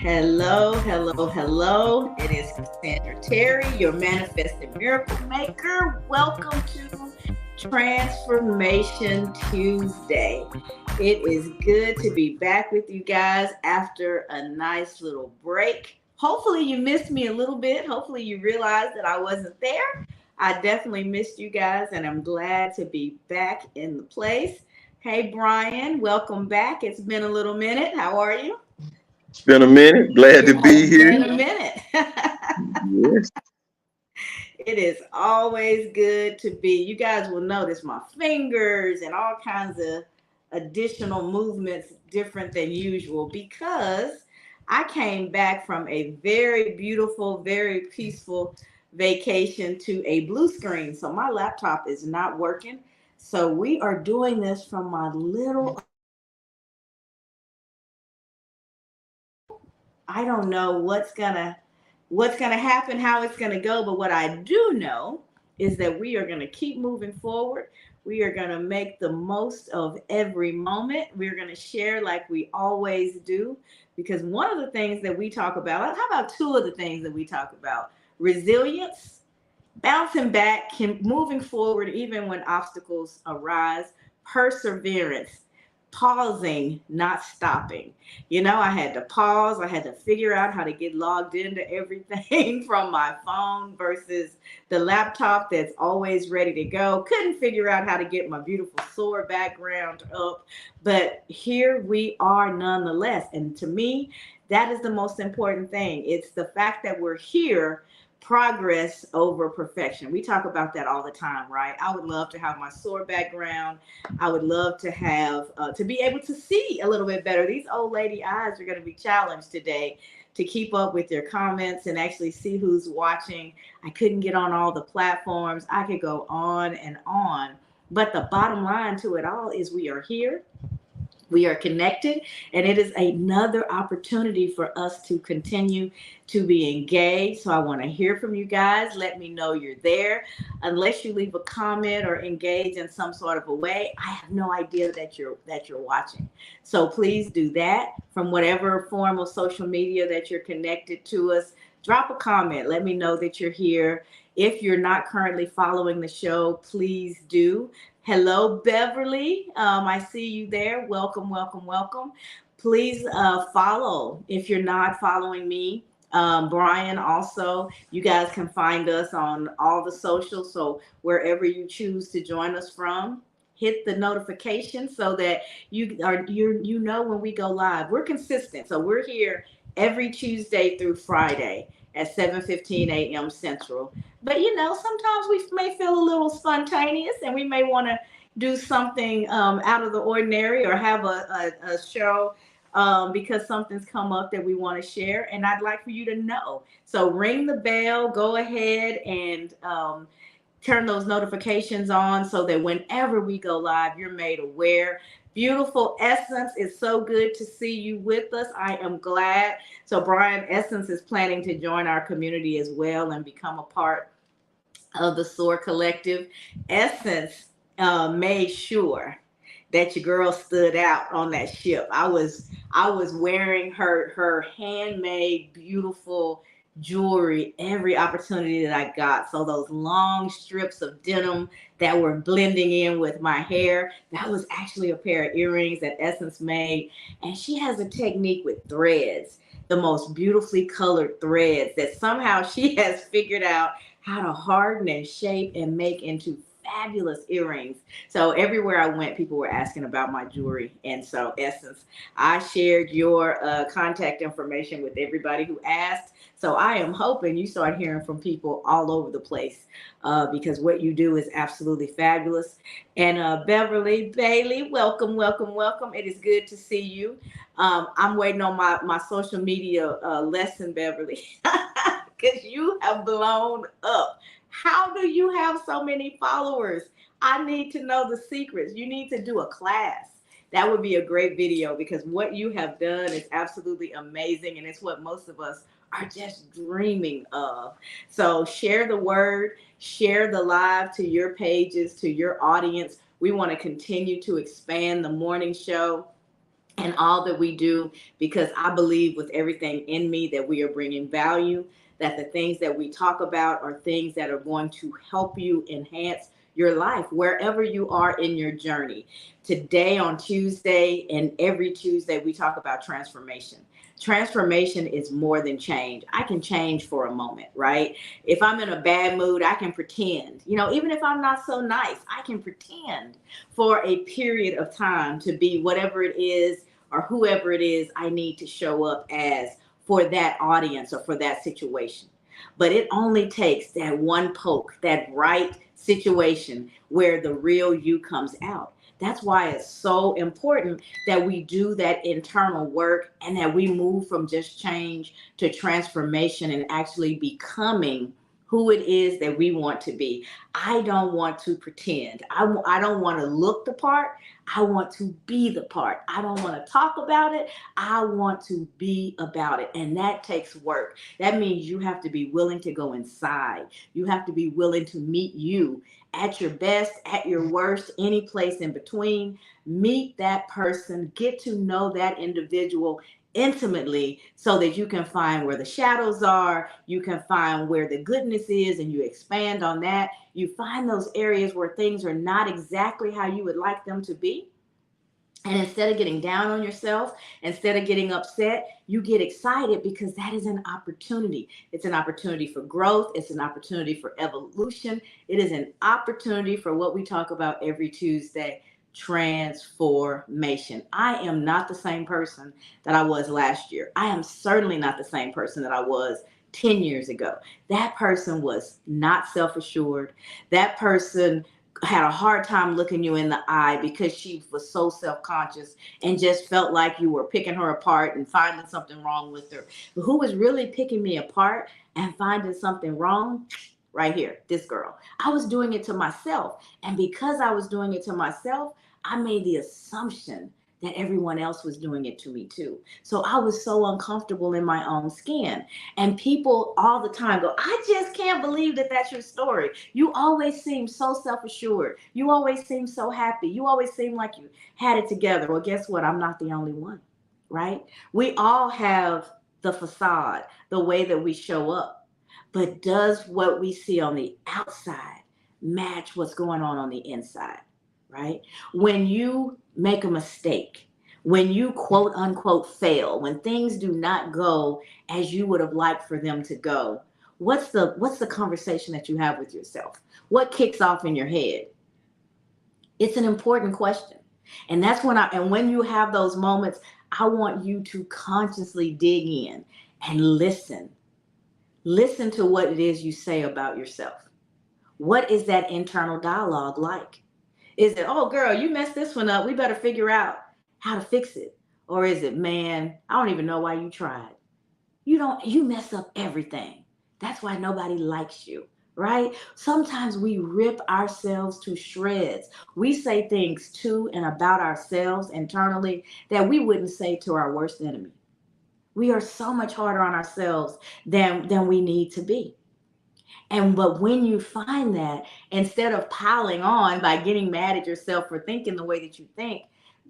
Hello, hello, hello. It is Cassandra Terry, your manifested miracle maker. Welcome to Transformation Tuesday. It is good to be back with you guys after a nice little break. Hopefully, you missed me a little bit. Hopefully, you realized that I wasn't there. I definitely missed you guys, and I'm glad to be back in the place. Hey, Brian, welcome back. It's been a little minute. How are you? It's been a minute. Glad to It has be here. been a minute. Yes. It is always good to be. You guys will notice my fingers and all kinds of additional movements different than usual because I came back from a very beautiful, very peaceful vacation to a blue screen. So my laptop is not working. So we are doing this from my little, I don't know what's gonna happen, how it's gonna go, but what I do know is that we are gonna keep moving forward. We are gonna make the most of every moment. We're gonna share like we always do, because one of the things that we talk about, how about two of the things that we talk about? Resilience, bouncing back, moving forward even when obstacles arise, perseverance, pausing, not stopping. I had to pause. I had to figure out how to get logged into everything from my phone versus the laptop that's always ready to go. Couldn't figure out how to get my beautiful soar background up, but here we are nonetheless. And to me, that is the most important thing. It's the fact that we're here, progress over perfection. We talk about that all the time, right? I would love to have my soar background. I would love to have to be able to see a little bit better. These old lady eyes are going to be challenged today to keep up with your comments and actually see who's watching. I couldn't get on all the platforms. I could go on and on. But the bottom line to it all is we are here, we are connected, and it is another opportunity for us to continue to be engaged. So I want to hear from you guys. Let me know you're there. Unless you leave a comment or engage in some sort of a way, I have no idea that you're watching. So please do that from whatever form of social media that you're connected to us. Drop a comment. Let me know that you're here. If you're not currently following the show, please do. Hello, Beverly. I see you there. Welcome, welcome, welcome. Please follow if you're not following me. Brian, also, you guys can find us on all the socials. So wherever you choose to join us from, hit the notification so that you know when we go live. We're consistent, so we're here every Tuesday through Friday at 7:15 a.m. Central. But sometimes we may feel a little spontaneous and we may want to do something out of the ordinary or have a show because something's come up that we want to share. And I'd like for you to know. So ring the bell, go ahead and turn those notifications on so that whenever we go live, you're made aware. Beautiful Essence, it's so good to see you with us. I am glad. So Brian, Essence is planning to join our community as well and become a part of the SOAR Collective. Essence made sure that your girl stood out on that ship. I was wearing her handmade beautiful jewelry every opportunity that I got. So those long strips of denim that were blending in with my hair, that was actually a pair of earrings that Essence made. And she has a technique with threads, the most beautifully colored threads that somehow she has figured out how to harden and shape and make into fabulous earrings. So everywhere I went, people were asking about my jewelry. And so, Essence, I shared your contact information with everybody who asked. So I am hoping you start hearing from people all over the place because what you do is absolutely fabulous. And Beverly Bailey, welcome, welcome, welcome. It is good to see you. I'm waiting on my social media lesson, Beverly, because you have blown up. How do you have so many followers? I need to know the secrets. You need to do a class. That would be a great video because what you have done is absolutely amazing. And it's what most of us are just dreaming of. So share the word, share the live to your pages, to your audience. We want to continue to expand the morning show. and all that we do, because I believe with everything in me that we are bringing value, that the things that we talk about are things that are going to help you enhance your life wherever you are in your journey. Today on Tuesday and every Tuesday, we talk about transformation. Transformation is more than change. I can change for a moment, right? If I'm in a bad mood, I can pretend. Even if I'm not so nice, I can pretend for a period of time to be whatever it is or whoever it is I need to show up as for that audience or for that situation. But it only takes that one poke, that right situation where the real you comes out. That's why it's so important that we do that internal work and that we move from just change to transformation and actually becoming who it is that we want to be. I don't want to pretend. I don't want to look the part. I want to be the part. I don't want to talk about it. I want to be about it. And that takes work. That means you have to be willing to go inside. You have to be willing to meet you at your best, at your worst, any place in between. Meet that person, get to know that individual intimately so that you can find where the shadows are, you can find where the goodness is, and you expand on that. You find those areas where things are not exactly how you would like them to be. And instead of getting down on yourself, instead of getting upset, you get excited because that is an opportunity. It's an opportunity for growth. It's an opportunity for evolution. It is an opportunity for what we talk about every Tuesday: transformation. I am not the same person that I was last year. I am certainly not the same person that I was 10 years ago. That person was not self assured. That person had a hard time looking you in the eye because she was so self-conscious and just felt like you were picking her apart and finding something wrong with her. But who was really picking me apart and finding something wrong? Right here, this girl. I was doing it to myself. And because I was doing it to myself, I made the assumption that everyone else was doing it to me too. So I was so uncomfortable in my own skin. And people all the time go, I just can't believe that that's your story. You always seem so self-assured. You always seem so happy. You always seem like you had it together. Well, guess what? I'm not the only one, right? We all have the facade, the way that we show up. But does what we see on the outside match what's going on the inside, right? When you make a mistake, when you quote unquote fail, when things do not go as you would have liked for them to go, what's the conversation that you have with yourself? What kicks off in your head? It's an important question. And that's when you have those moments, I want you to consciously dig in and listen. Listen to what it is you say about yourself. What is that internal dialogue like? Is it, oh girl, you messed this one up, we better figure out how to fix it? Or is it, man, I don't even know why you tried. You mess up everything. That's why nobody likes you, right? Sometimes we rip ourselves to shreds. We say things to and about ourselves internally that we wouldn't say to our worst enemy. We are so much harder on ourselves than we need to be. But when you find that, instead of piling on by getting mad at yourself for thinking the way that you think,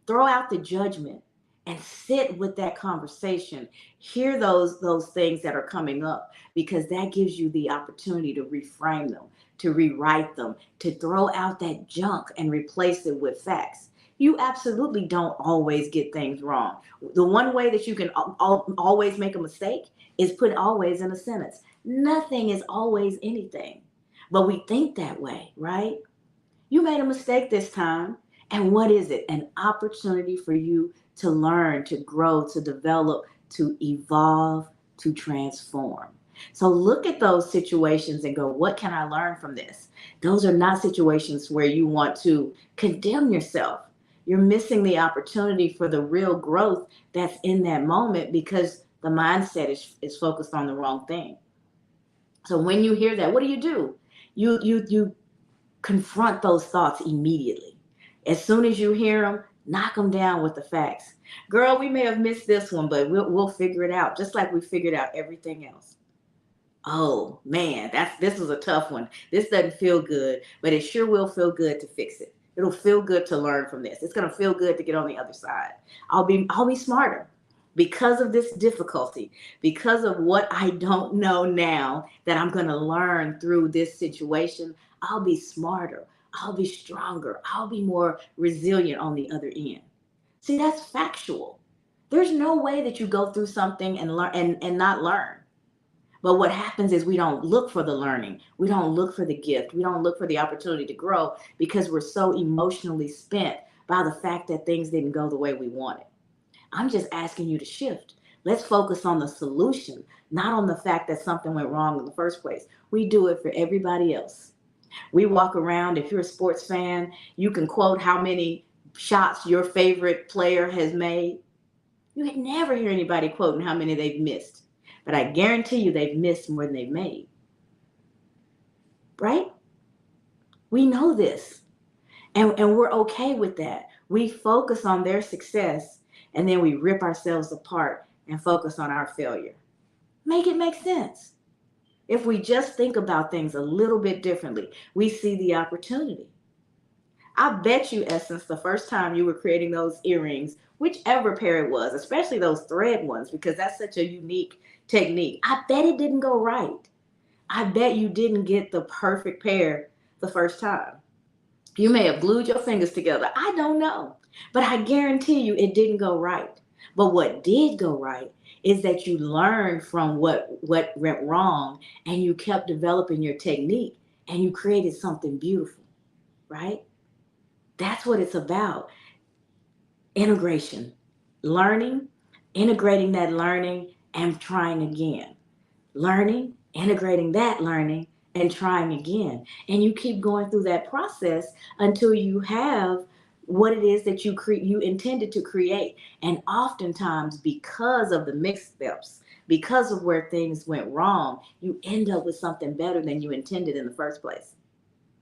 throw out the judgment and sit with that conversation. Hear those things that are coming up, because that gives you the opportunity to reframe them, to rewrite them, to throw out that junk and replace it with facts. You absolutely don't always get things wrong. The one way that you can always make a mistake is put always in a sentence. Nothing is always anything. But we think that way, right? You made a mistake this time. And what is it? An opportunity for you to learn, to grow, to develop, to evolve, to transform. So look at those situations and go, what can I learn from this? Those are not situations where you want to condemn yourself. You're missing the opportunity for the real growth that's in that moment because the mindset is focused on the wrong thing. So when you hear that, what do? You confront those thoughts immediately. As soon as you hear them, knock them down with the facts. Girl, we may have missed this one, but we'll figure it out, just like we figured out everything else. Oh man, this was a tough one. This doesn't feel good, but it sure will feel good to fix it. It'll feel good to learn from this. It's going to feel good to get on the other side. I'll be smarter because of this difficulty, because of what I don't know now that I'm going to learn through this situation. I'll be smarter. I'll be stronger. I'll be more resilient on the other end. See, that's factual. There's no way that you go through something and learn and not learn. But what happens is we don't look for the learning. We don't look for the gift. We don't look for the opportunity to grow because we're so emotionally spent by the fact that things didn't go the way we wanted. I'm just asking you to shift. Let's focus on the solution, not on the fact that something went wrong in the first place. We do it for everybody else. We walk around, if you're a sports fan, you can quote how many shots your favorite player has made. You would never hear anybody quoting how many they've missed. But I guarantee you they've missed more than they've made. Right? We know this. And we're okay with that. We focus on their success and then we rip ourselves apart and focus on our failure. Make it make sense. If we just think about things a little bit differently, we see the opportunity. I bet you, Essence, the first time you were creating those earrings, whichever pair it was, especially those thread ones, because that's such a unique technique, I bet it didn't go right. I bet you didn't get the perfect pair the first time. You may have glued your fingers together. I don't know. But I guarantee you it didn't go right. But what did go right is that you learned from what went wrong and you kept developing your technique and you created something beautiful, right? That's what it's about. Integration, learning, integrating that learning and trying again. Learning, integrating that learning and trying again. And you keep going through that process until you have what it is that you intended to create. And oftentimes because of the mix-ups, because of where things went wrong, you end up with something better than you intended in the first place.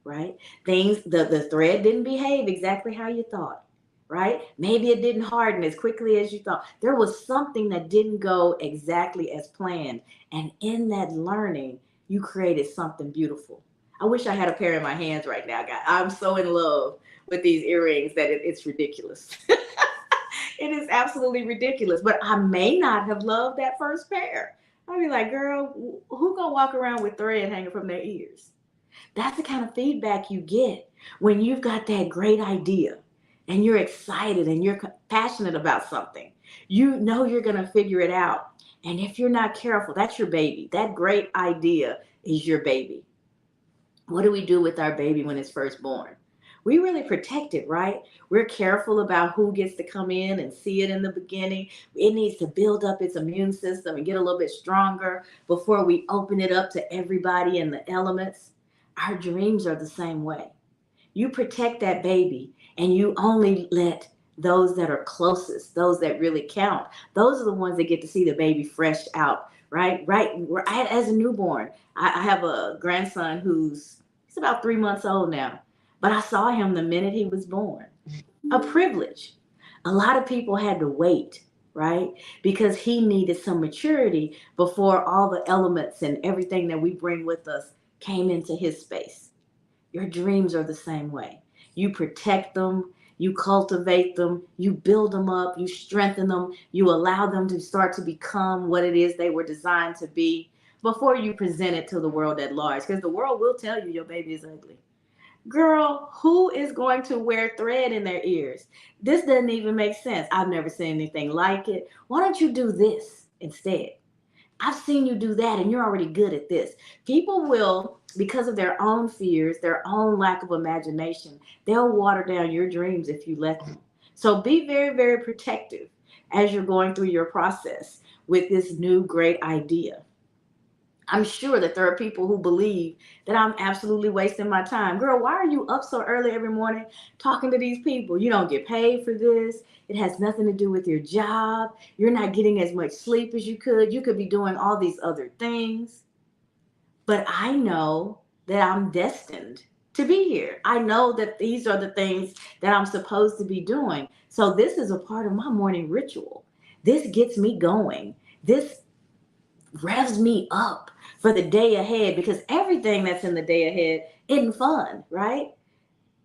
Right? The thread didn't behave exactly how you thought, right? Maybe it didn't harden as quickly as you thought. There was something that didn't go exactly as planned. And in that learning, you created something beautiful. I wish I had a pair in my hands right now, guys. I'm so in love with these earrings that it's ridiculous. It is absolutely ridiculous. But I may not have loved that first pair. I'd be like, girl, who gonna walk around with thread hanging from their ears? That's the kind of feedback you get when you've got that great idea and you're excited and you're passionate about something. You know you're going to figure it out. And if you're not careful, that's your baby. That great idea is your baby. What do we do with our baby when it's first born? We really protect it, right? We're careful about who gets to come in and see it in the beginning. It needs to build up its immune system and get a little bit stronger before we open it up to everybody and the elements. Our dreams are the same way. You protect that baby and you only let those that are closest, those that really count, those are the ones that get to see the baby fresh out, right? Right. As a newborn, I have a grandson he's about 3 months old now, but I saw him the minute he was born. A privilege. A lot of people had to wait, right? Because he needed some maturity before all the elements and everything that we bring with us came into his space. Your dreams are the same way. You protect them, you cultivate them, you build them up, you strengthen them, you allow them to start to become what it is they were designed to be before you present it to the world at large. Because the world will tell you your baby is ugly. Girl, who is going to wear thread in their ears? This doesn't even make sense. I've never seen anything like it. Why don't you do this instead? I've seen you do that and you're already good at this. People will, because of their own fears, their own lack of imagination, they'll water down your dreams if you let them. So be very, very protective as you're going through your process with this new great idea. I'm sure that there are people who believe that I'm absolutely wasting my time. Girl, why are you up so early every morning talking to these people? You don't get paid for this. It has nothing to do with your job. You're not getting as much sleep as you could. You could be doing all these other things. But I know that I'm destined to be here. I know that these are the things that I'm supposed to be doing. So this is a part of my morning ritual. This gets me going. This revs me up for the day ahead because everything that's in the day ahead isn't fun, right?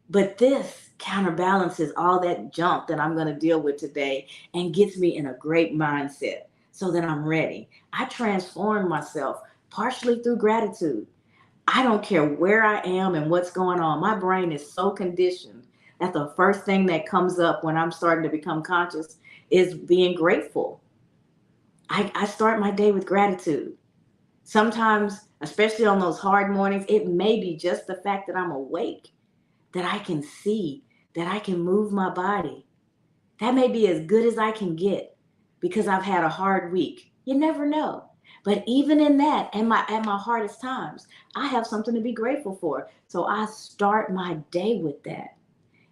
But this counterbalances all that junk that I'm going to deal with today and gets me in a great mindset so that I'm ready. I transform myself partially through gratitude. I don't care where I am and what's going on. My brain is so conditioned that the first thing that comes up when I'm starting to become conscious is being grateful. I start my day with gratitude. Sometimes, especially on those hard mornings, it may be just the fact that I'm awake, that I can see, that I can move my body. That may be as good as I can get because I've had a hard week. You never know. But even in that, at my hardest times, I have something to be grateful for. So I start my day with that.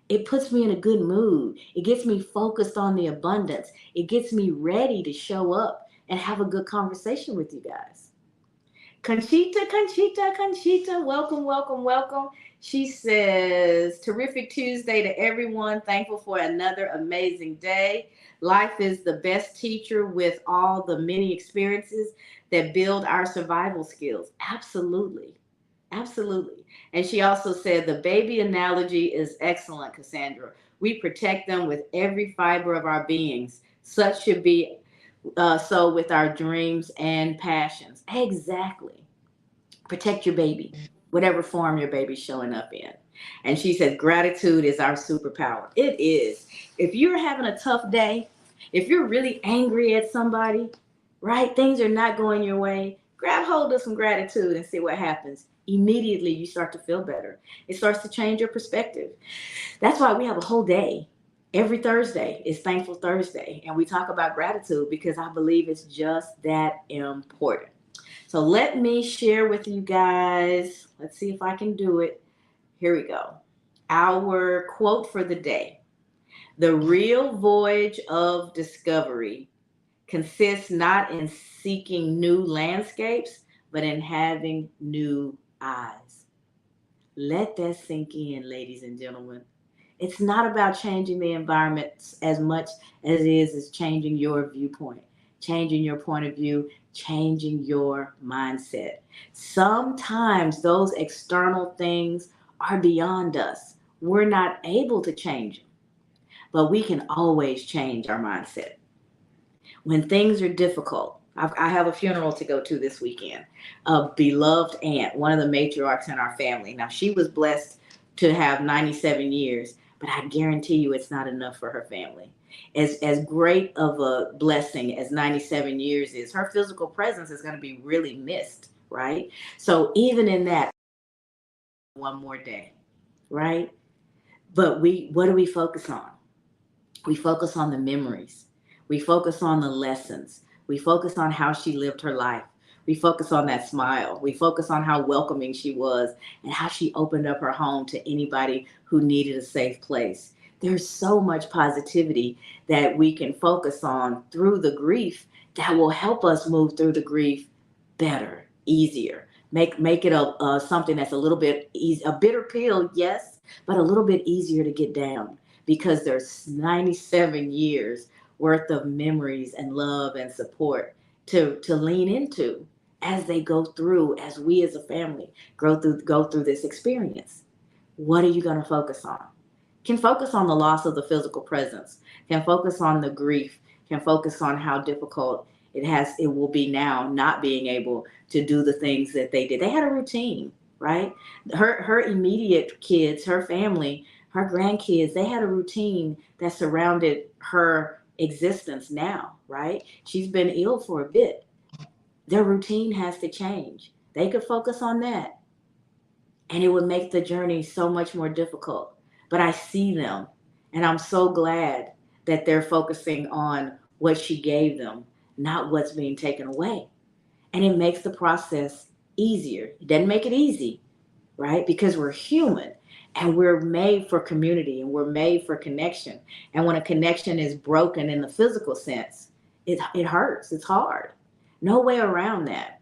It puts me in a good mood. It gets me focused on the abundance. It gets me ready to show up and have a good conversation with you guys. Conchita, welcome, welcome, welcome. She says, terrific Tuesday to everyone. Thankful for another amazing day. Life is the best teacher with all the many experiences that build our survival skills. Absolutely. Absolutely. And she also said, the baby analogy is excellent, Cassandra. We protect them with every fiber of our beings. Such should be so with our dreams and passions. Exactly. Protect your baby, whatever form your baby's showing up in. And she said, gratitude is our superpower. It is. If you're having a tough day, if you're really angry at somebody, right? Things are not going your way. Grab hold of some gratitude and see what happens. Immediately, you start to feel better. It starts to change your perspective. That's why we have a whole day. Every Thursday is Thankful Thursday, and we talk about gratitude because I believe it's just that important. So let me share with you guys. Let's see if I can do it. Here we go. Our quote for the day: the real voyage of discovery consists not in seeking new landscapes, but in having new eyes. Let that sink in, ladies and gentlemen. It's not about changing the environment as much as it is changing your viewpoint, changing your point of view, changing your mindset. Sometimes those external things are beyond us. We're not able to change them, but we can always change our mindset. When things are difficult, I have a funeral to go to this weekend. A beloved aunt, one of the matriarchs in our family. Now, she was blessed to have 97 years, but I guarantee you it's not enough for her family. As great of a blessing as 97 years is, her physical presence is going to be really missed, right? So even in that, one more day, right? But what do we focus on? We focus on the memories. We focus on the lessons. We focus on how she lived her life. We focus on that smile. We focus on how welcoming she was and how she opened up her home to anybody who needed a safe place. There's so much positivity that we can focus on through the grief that will help us move through the grief better, easier. Make it a something that's a little bit easy, a bitter pill, yes, but a little bit easier to get down because there's 97 years worth of memories and love and support to lean into as they go through, as we as a family go through this experience. What are you going to focus on? Can focus on the loss of the physical presence, can focus on the grief, can focus on how difficult it will be now not being able to do the things that they did. They had a routine, right? Her immediate kids, her family, her grandkids, they had a routine that surrounded her existence now, right? She's been ill for a bit. Their routine has to change. They could focus on that and it would make the journey so much more difficult. But I see them and I'm so glad that they're focusing on what she gave them, not what's being taken away. And it makes the process easier. It doesn't make it easy, right? Because we're human and we're made for community and we're made for connection. And when a connection is broken in the physical sense, it hurts. It's hard. No way around that.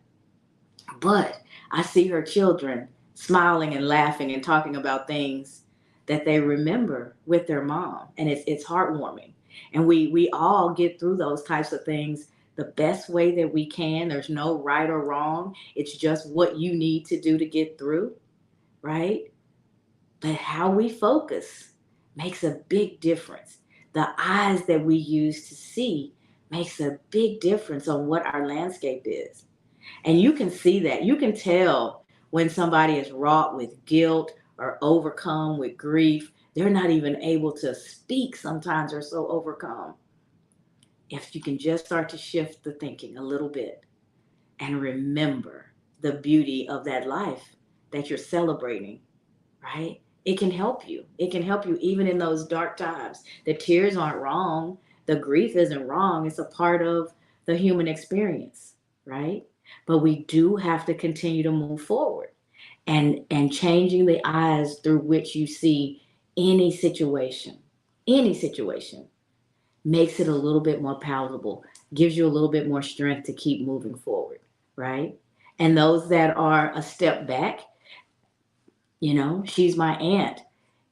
But I see her children smiling and laughing and talking about things that they remember with their mom. And it's heartwarming. And we all get through those types of things the best way that we can. There's no right or wrong. It's just what you need to do to get through, right? But how we focus makes a big difference. The eyes that we use to see makes a big difference on what our landscape is. And you can see that. You can tell when somebody is wrought with guilt or overcome with grief. They're not even able to speak sometimes, they're so overcome. If you can just start to shift the thinking a little bit and remember the beauty of that life that you're celebrating, right? It can help you. It can help you even in those dark times. The tears aren't wrong. The grief isn't wrong. It's a part of the human experience, right? But we do have to continue to move forward and changing the eyes through which you see any situation. Any situation makes it a little bit more palatable, gives you a little bit more strength to keep moving forward, right? And those that are a step back, she's my aunt.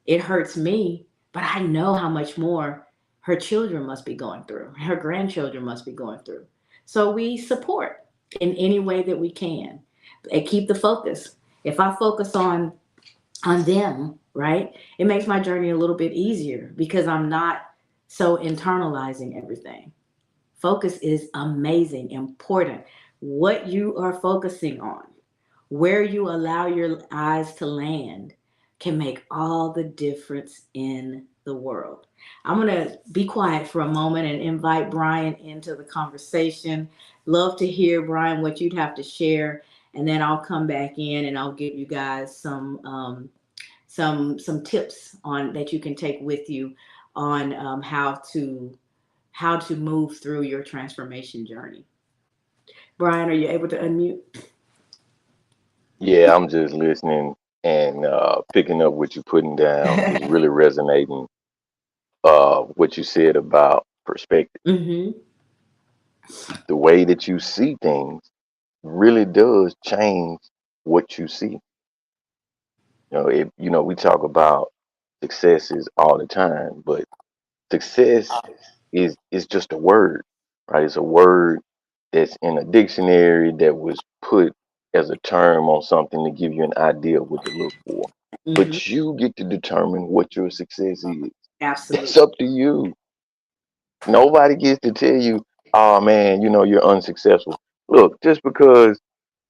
It hurts me, but I know how much more her children must be going through, her grandchildren must be going through. So we support in any way that we can and keep the focus. If I focus on them, right, it makes my journey a little bit easier because I'm not so internalizing everything. Focus is amazing, important. What you are focusing on, where you allow your eyes to land, can make all the difference in the world. I'm going to be quiet for a moment and invite Brian into the conversation. Love to hear, Brian, what you'd have to share, and then I'll come back in and I'll give you guys some tips on that you can take with you on how to move through your transformation journey. Brian, are you able to unmute? Yeah, I'm just listening and picking up what you're putting down is really resonating. What you said about perspective, Mm-hmm. the way that you see things really does change what you see. We talk about successes all the time, but success is just a word, right? It's a word that's in a dictionary that was put as a term on something to give you an idea of what to look for. Mm-hmm. But you get to determine what your success is. That's Absolutely. up to you. Nobody gets to tell you, oh man, you're unsuccessful. Look, just because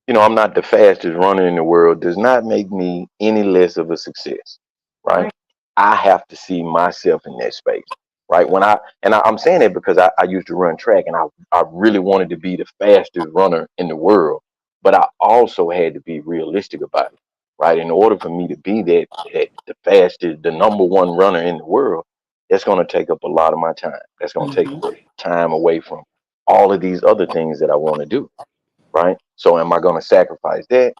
I'm not the fastest runner in the world does not make me any less of a success, right? Right. I have to see myself in that space, right? I'm saying that because I used to run track and I really wanted to be the fastest runner in the world, but I also had to be realistic about it, right? In order for me to be that the fastest, the number one runner in the world, that's going to take up a lot of my time. That's going to take Mm-hmm. time away from all of these other things that I want to do, right? So am I going to sacrifice that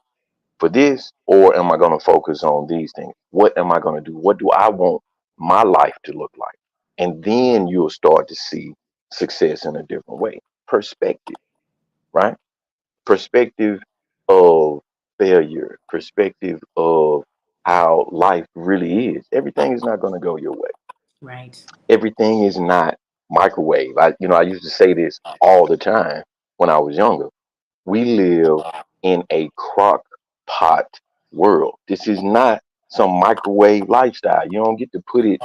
for this, or am I going to focus on these things? What am I going to do? What do I want my life to look like? And then you'll start to see success in a different way. Perspective, right? Perspective of failure, perspective of how life really is. Everything is not going to go your way. Right. Everything is not microwave. I used to say this all the time when I was younger. We live in a crock pot world. This is not some microwave lifestyle. You don't get to put it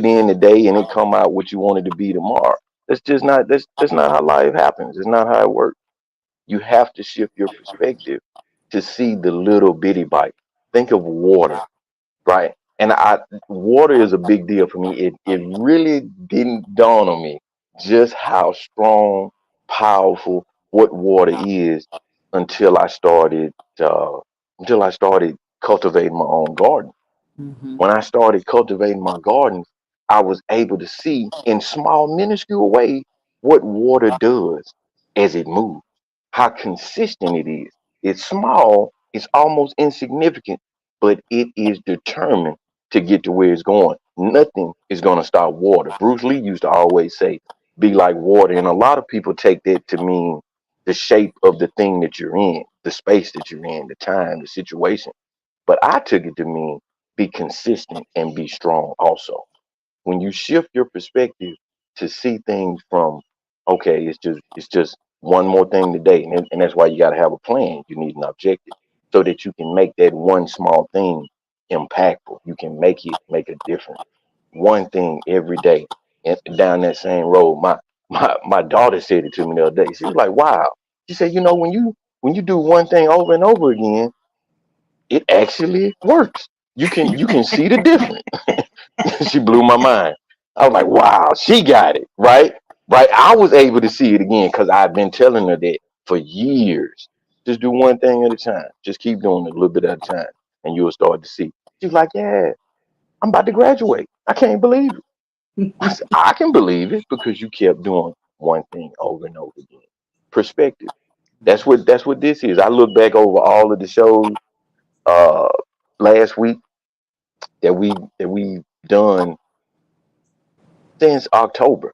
in today and it come out what you want it to be tomorrow. That's not how life happens. It's not how it works. You have to shift your perspective to see the little bitty bite. Think of water, right? And water is a big deal for me. It really didn't dawn on me just how strong, powerful what water is until I started uh, until I started cultivating my own garden. Mm-hmm. When I started cultivating my gardens, I was able to see in small, minuscule ways what water does as it moves, how consistent it is. It's small, it's almost insignificant, but it is determined to get to where it's going. Nothing is going to stop water. Bruce Lee used to always say, be like water. And a lot of people take that to mean the shape of the thing that you're in, the space that you're in, the time, the situation. But I took it to mean be consistent and be strong also. When you shift your perspective to see things from, okay, it's just one more thing today, and that's why you got to have a plan. You need an objective so that you can make that one small thing impactful. You can make a difference. one thing every day and down that same road. My daughter said it to me the other day. She was like, "Wow." She said, "You know, when you do one thing over and over again, it actually works. You can see the difference." She blew my mind. I was like, "Wow, she got it right." Right. I was able to see it again because I've been telling her that for years. Just do one thing at a time. Just keep doing it a little bit at a time, and you'll start to see. She's like, "Yeah, I'm about to graduate. I can't believe it." I said, "I can believe it because you kept doing one thing over and over again." Perspective. That's what this is. I look back over all of the shows uh last week that we done since October,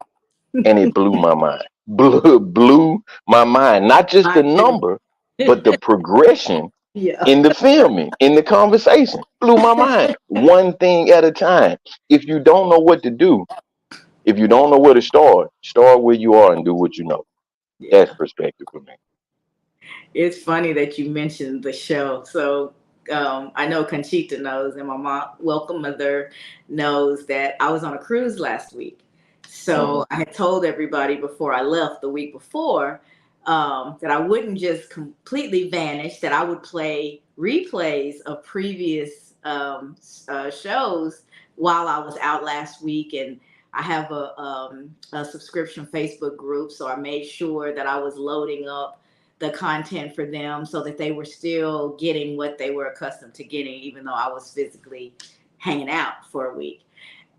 and it blew my mind. Blew my mind. Not just the I do. number, but the progression Yeah. in the filming, in the conversation. Blew my mind. One thing at a time. If you don't know what to do, if you don't know where to start where you are and do what you know. That's Yeah. perspective for me. It's funny that you mentioned the show. So I know Conchita knows, and my mom, welcome mother, knows that I was on a cruise last week. Hmm. So I had told everybody before I left the week before that I wouldn't just completely vanish, that I would play replays of previous shows while I was out last week. And I have a subscription Facebook group, so I made sure that I was loading up the content for them so that they were still getting what they were accustomed to getting, even though I was physically hanging out for a week.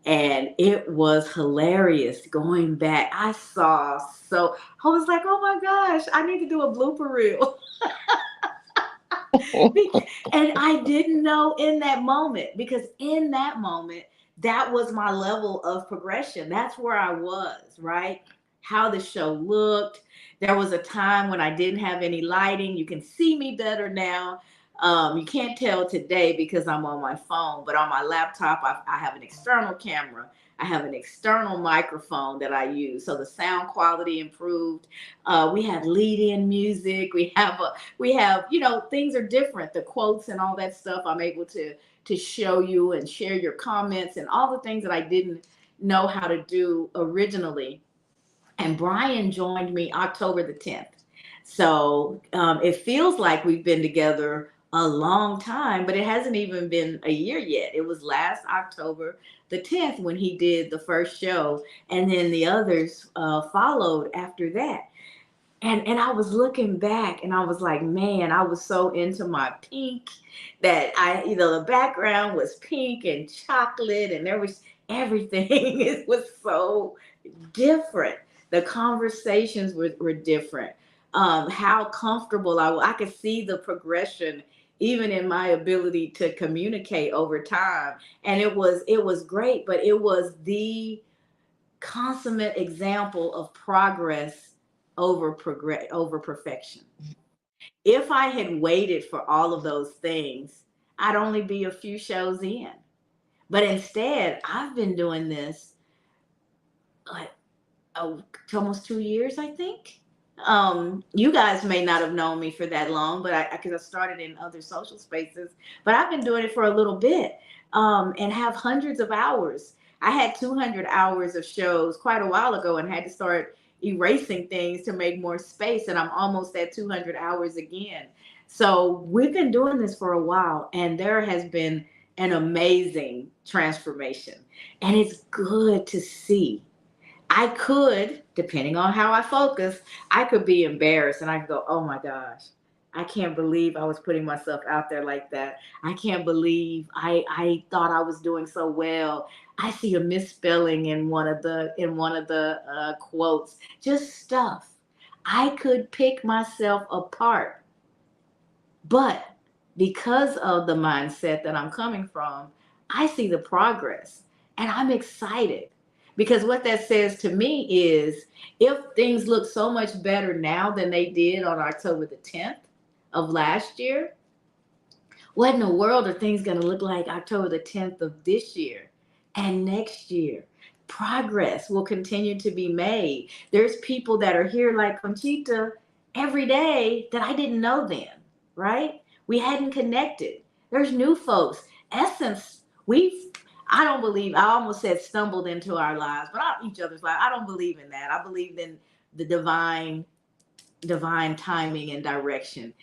And it was hilarious going back. I was like, oh my gosh, I need to do a blooper reel. And I didn't know in that moment, because in that moment, that was my level of progression. That's where I was, right? How the show looked. There was a time when I didn't have any lighting. You can see me better now. You can't tell today because I'm on my phone, but on my laptop, I have an external camera. I have an external microphone that I use, so the sound quality improved. We have lead-in music. We have things are different, the quotes and all that stuff. I'm able to show you and share your comments and all the things that I didn't know how to do originally. And Brian joined me October the 10th. So it feels like we've been together a long time, but it hasn't even been a year yet. It was last October the 10th when he did the first show, and then the others followed after that. And I was looking back and I was like, man, I was so into my pink that the background was pink and chocolate, and there was everything. It was so different. The conversations were different. How comfortable I could see the progression even in my ability to communicate over time. And it was great, but it was the consummate example of progress over perfection. If I had waited for all of those things, I'd only be a few shows in. But instead, I've been doing this like oh, almost 2 years, I think. You guys may not have known me for that long, but because I started in other social spaces, but I've been doing it for a little bit, and have hundreds of hours. I had 200 hours of shows quite a while ago and had to start erasing things to make more space, and I'm almost at 200 hours again. So we've been doing this for a while, and there has been an amazing transformation, and it's good to see. I could, depending on how I focus, I could be embarrassed and I could go, oh my gosh, I can't believe I was putting myself out there like that. I can't believe I thought I was doing so well. I see a misspelling in one of the quotes. Just stuff. I could pick myself apart, but because of the mindset that I'm coming from, I see the progress and I'm excited. Because what that says to me is, if things look so much better now than they did on October the 10th of last year, what in the world are things going to look like October the 10th of this year and next year? Progress will continue to be made. There's people that are here like Conchita every day that I didn't know then, right? We hadn't connected. There's new folks. Essence, we've I don't believe, I almost said stumbled into our lives, but not each other's lives. I don't believe in that. I believe in the divine timing and direction.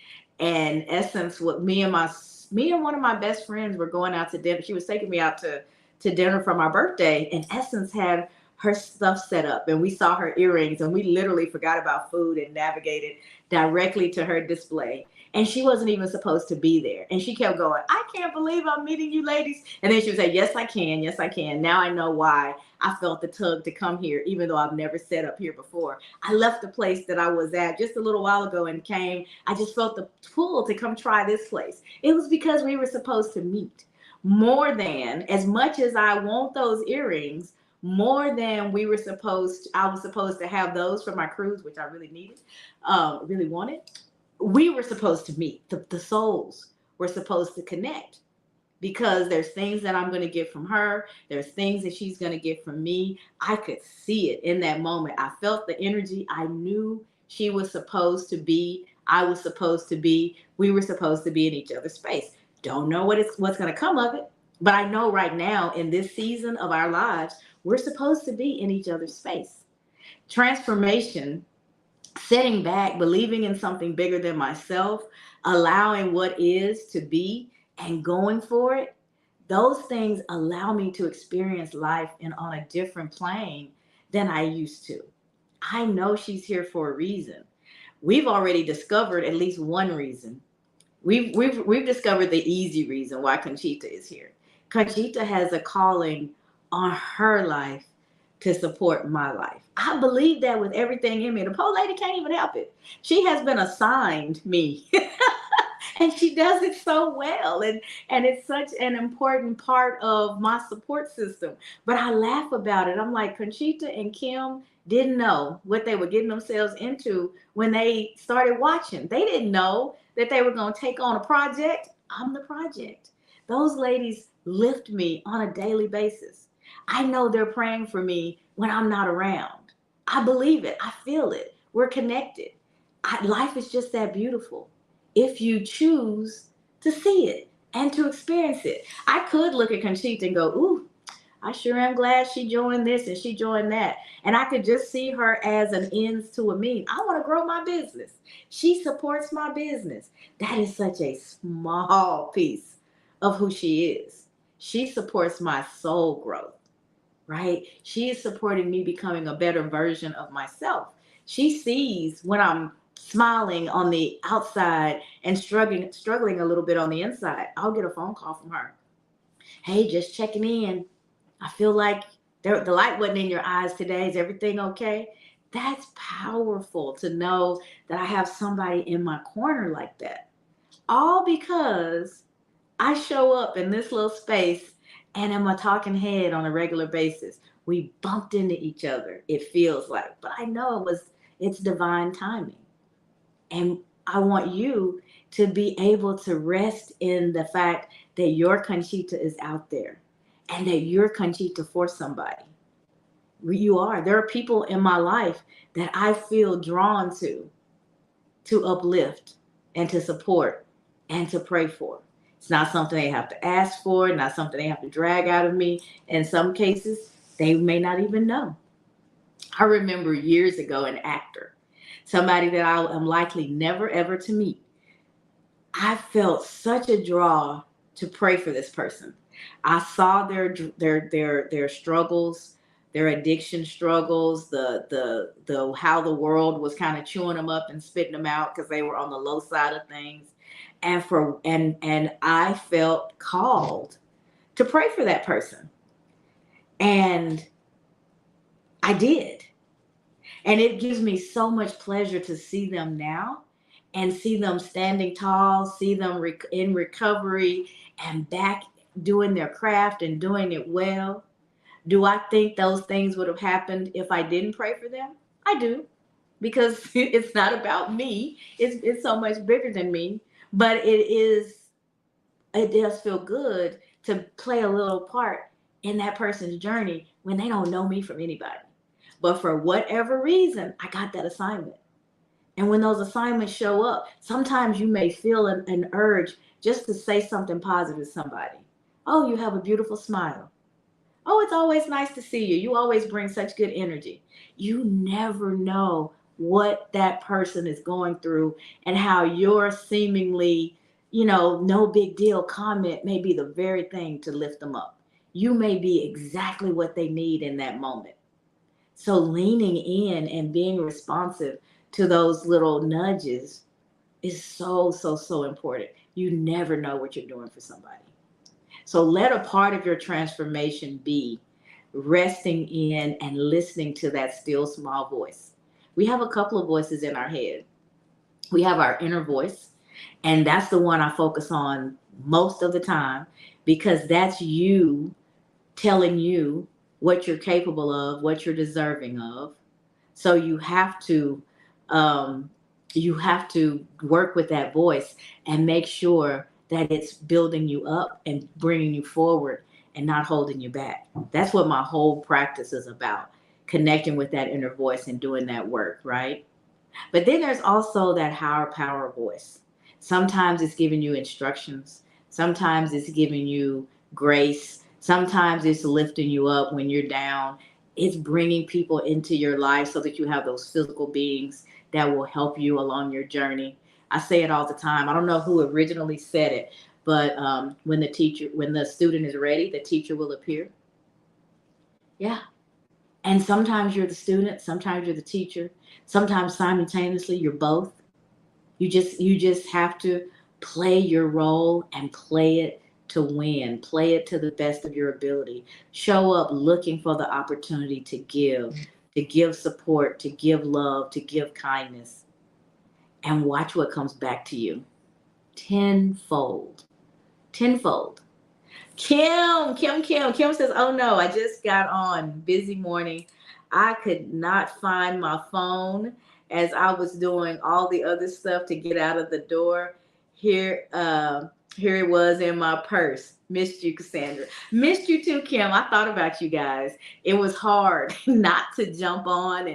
And essence, what me and one of my best friends were going out to dinner. She was taking me out to dinner for my birthday, and Essence had her stuff set up, and we saw her earrings, and we literally forgot about food and navigated directly to her display. And she wasn't even supposed to be there. And she kept going, I can't believe I'm meeting you ladies. And then she would say, yes, I can. Yes, I can. Now I know why I felt the tug to come here, even though I've never set up here before. I left the place that I was at just a little while ago and came. I just felt the pull to come try this place. It was because we were supposed to meet. More than, as much as I want those earrings, more than I was supposed to have those for my cruise, which I really needed, really wanted. We were supposed to meet. The souls were supposed to connect, because there's things that I'm going to get from her. There's things that she's going to get from me. I could see it in that moment. I felt the energy. I knew she was supposed to be. I was supposed to be. We were supposed to be in each other's space. Don't know what's going to come of it, but I know right now in this season of our lives, we're supposed to be in each other's space. Transformation, sitting back, believing in something bigger than myself, allowing what is to be and going for it, those things allow me to experience life on a different plane than I used to. I know she's here for a reason. We've already discovered at least one reason. We've discovered the easy reason why Conchita is here. Conchita has a calling on her life to support my life. I believe that with everything in me. The poor lady can't even help it. She has been assigned me. And she does it so well, and it's such an important part of my support system. But I laugh about it. I'm like, Conchita and Kim didn't know what they were getting themselves into when they started watching. They didn't know that they were going to take on a project. I'm the project. Those ladies lift me on a daily basis. I know they're praying for me when I'm not around. I believe it. I feel it. We're connected. Life is just that beautiful if you choose to see it and to experience it. I could look at Conchita and go, ooh, I sure am glad she joined this and she joined that. And I could just see her as an ends to a mean. I want to grow my business. She supports my business. That is such a small piece of who she is. She supports my soul growth, right? She is supporting me becoming a better version of myself. She sees when I'm smiling on the outside and struggling a little bit on the inside. I'll get a phone call from her. Hey, just checking in. I feel like the light wasn't in your eyes today. Is everything okay? That's powerful to know that I have somebody in my corner like that. All because I show up in this little space and am a talking head on a regular basis. We bumped into each other, it feels like. But I know it's divine timing. And I want you to be able to rest in the fact that your Conchita is out there and that you're Conchita for somebody. You are. There are people in my life that I feel drawn to uplift and to support and to pray for. It's not something they have to ask for, not something they have to drag out of me. In some cases, they may not even know. I remember years ago, an actor, somebody that I am likely never ever to meet. I felt such a draw to pray for this person. I saw their struggles, their addiction struggles, the how the world was kind of chewing them up and spitting them out because they were on the low side of things. And I felt called to pray for that person. And I did. And it gives me so much pleasure to see them now and see them standing tall, see them in recovery and back doing their craft and doing it well. Do I think those things would have happened if I didn't pray for them? I do, because it's not about me. It's so much bigger than me. But it does feel good to play a little part in that person's journey when they don't know me from anybody. But for whatever reason, I got that assignment. And when those assignments show up, sometimes you may feel an urge just to say something positive to somebody. Oh, you have a beautiful smile. Oh, it's always nice to see you. You always bring such good energy. You never know what that person is going through and how your seemingly, no big deal comment may be the very thing to lift them up. You may be exactly what they need in that moment. So leaning in and being responsive to those little nudges is so, so, so important. You never know what you're doing for somebody. So let a part of your transformation be resting in and listening to that still small voice. We have a couple of voices in our head. We have our inner voice, and that's the one I focus on most of the time because that's you telling you what you're capable of, what you're deserving of. So um, you have to work with that voice and make sure that it's building you up and bringing you forward and not holding you back. That's what my whole practice is about, connecting with that inner voice and doing that work, right? But then there's also that higher power voice. Sometimes it's giving you instructions. Sometimes it's giving you grace. Sometimes it's lifting you up when you're down. It's bringing people into your life so that you have those physical beings that will help you along your journey. I say it all the time. I don't know who originally said it, but when the student is ready, the teacher will appear. Yeah, and sometimes you're the student, sometimes you're the teacher, sometimes simultaneously you're both. You just have to play your role and play it to win. Play it to the best of your ability. Show up looking for the opportunity to give support, to give love, to give kindness, and watch what comes back to you tenfold. Tenfold. Kim says, "Oh no, I just got on. Busy morning. I could not find my phone as I was doing all the other stuff to get out of the door. Here, here it was in my purse. Missed you, Cassandra. Missed you too, Kim. I thought about you guys. It was hard not to jump on,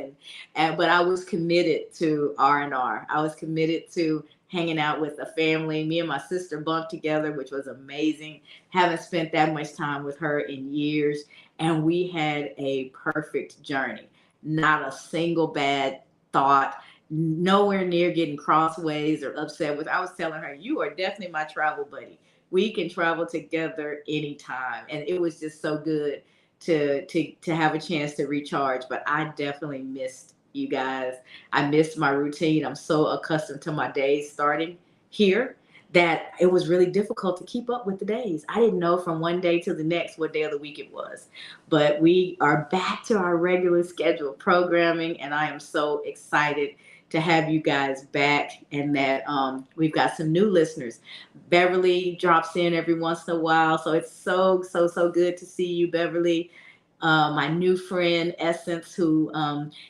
and but I was committed to R&R. I was committed to hanging out with the family. Me and my sister bunked together, which was amazing. Haven't spent that much time with her in years. And we had a perfect journey. Not a single bad thought, nowhere near getting crossways or upset with. I was telling her, you are definitely my travel buddy. We can travel together anytime. And it was just so good to have a chance to recharge. But I definitely missed you guys. I missed my routine. I'm so accustomed to my days starting here that it was really difficult to keep up with the days. I didn't know from one day to the next what day of the week it was. But we are back to our regular scheduled programming, and I am so excited to have you guys back and that we've got some new listeners. Beverly drops in every once in a while, so it's so, so, so good to see you, Beverly. My new friend Essence, who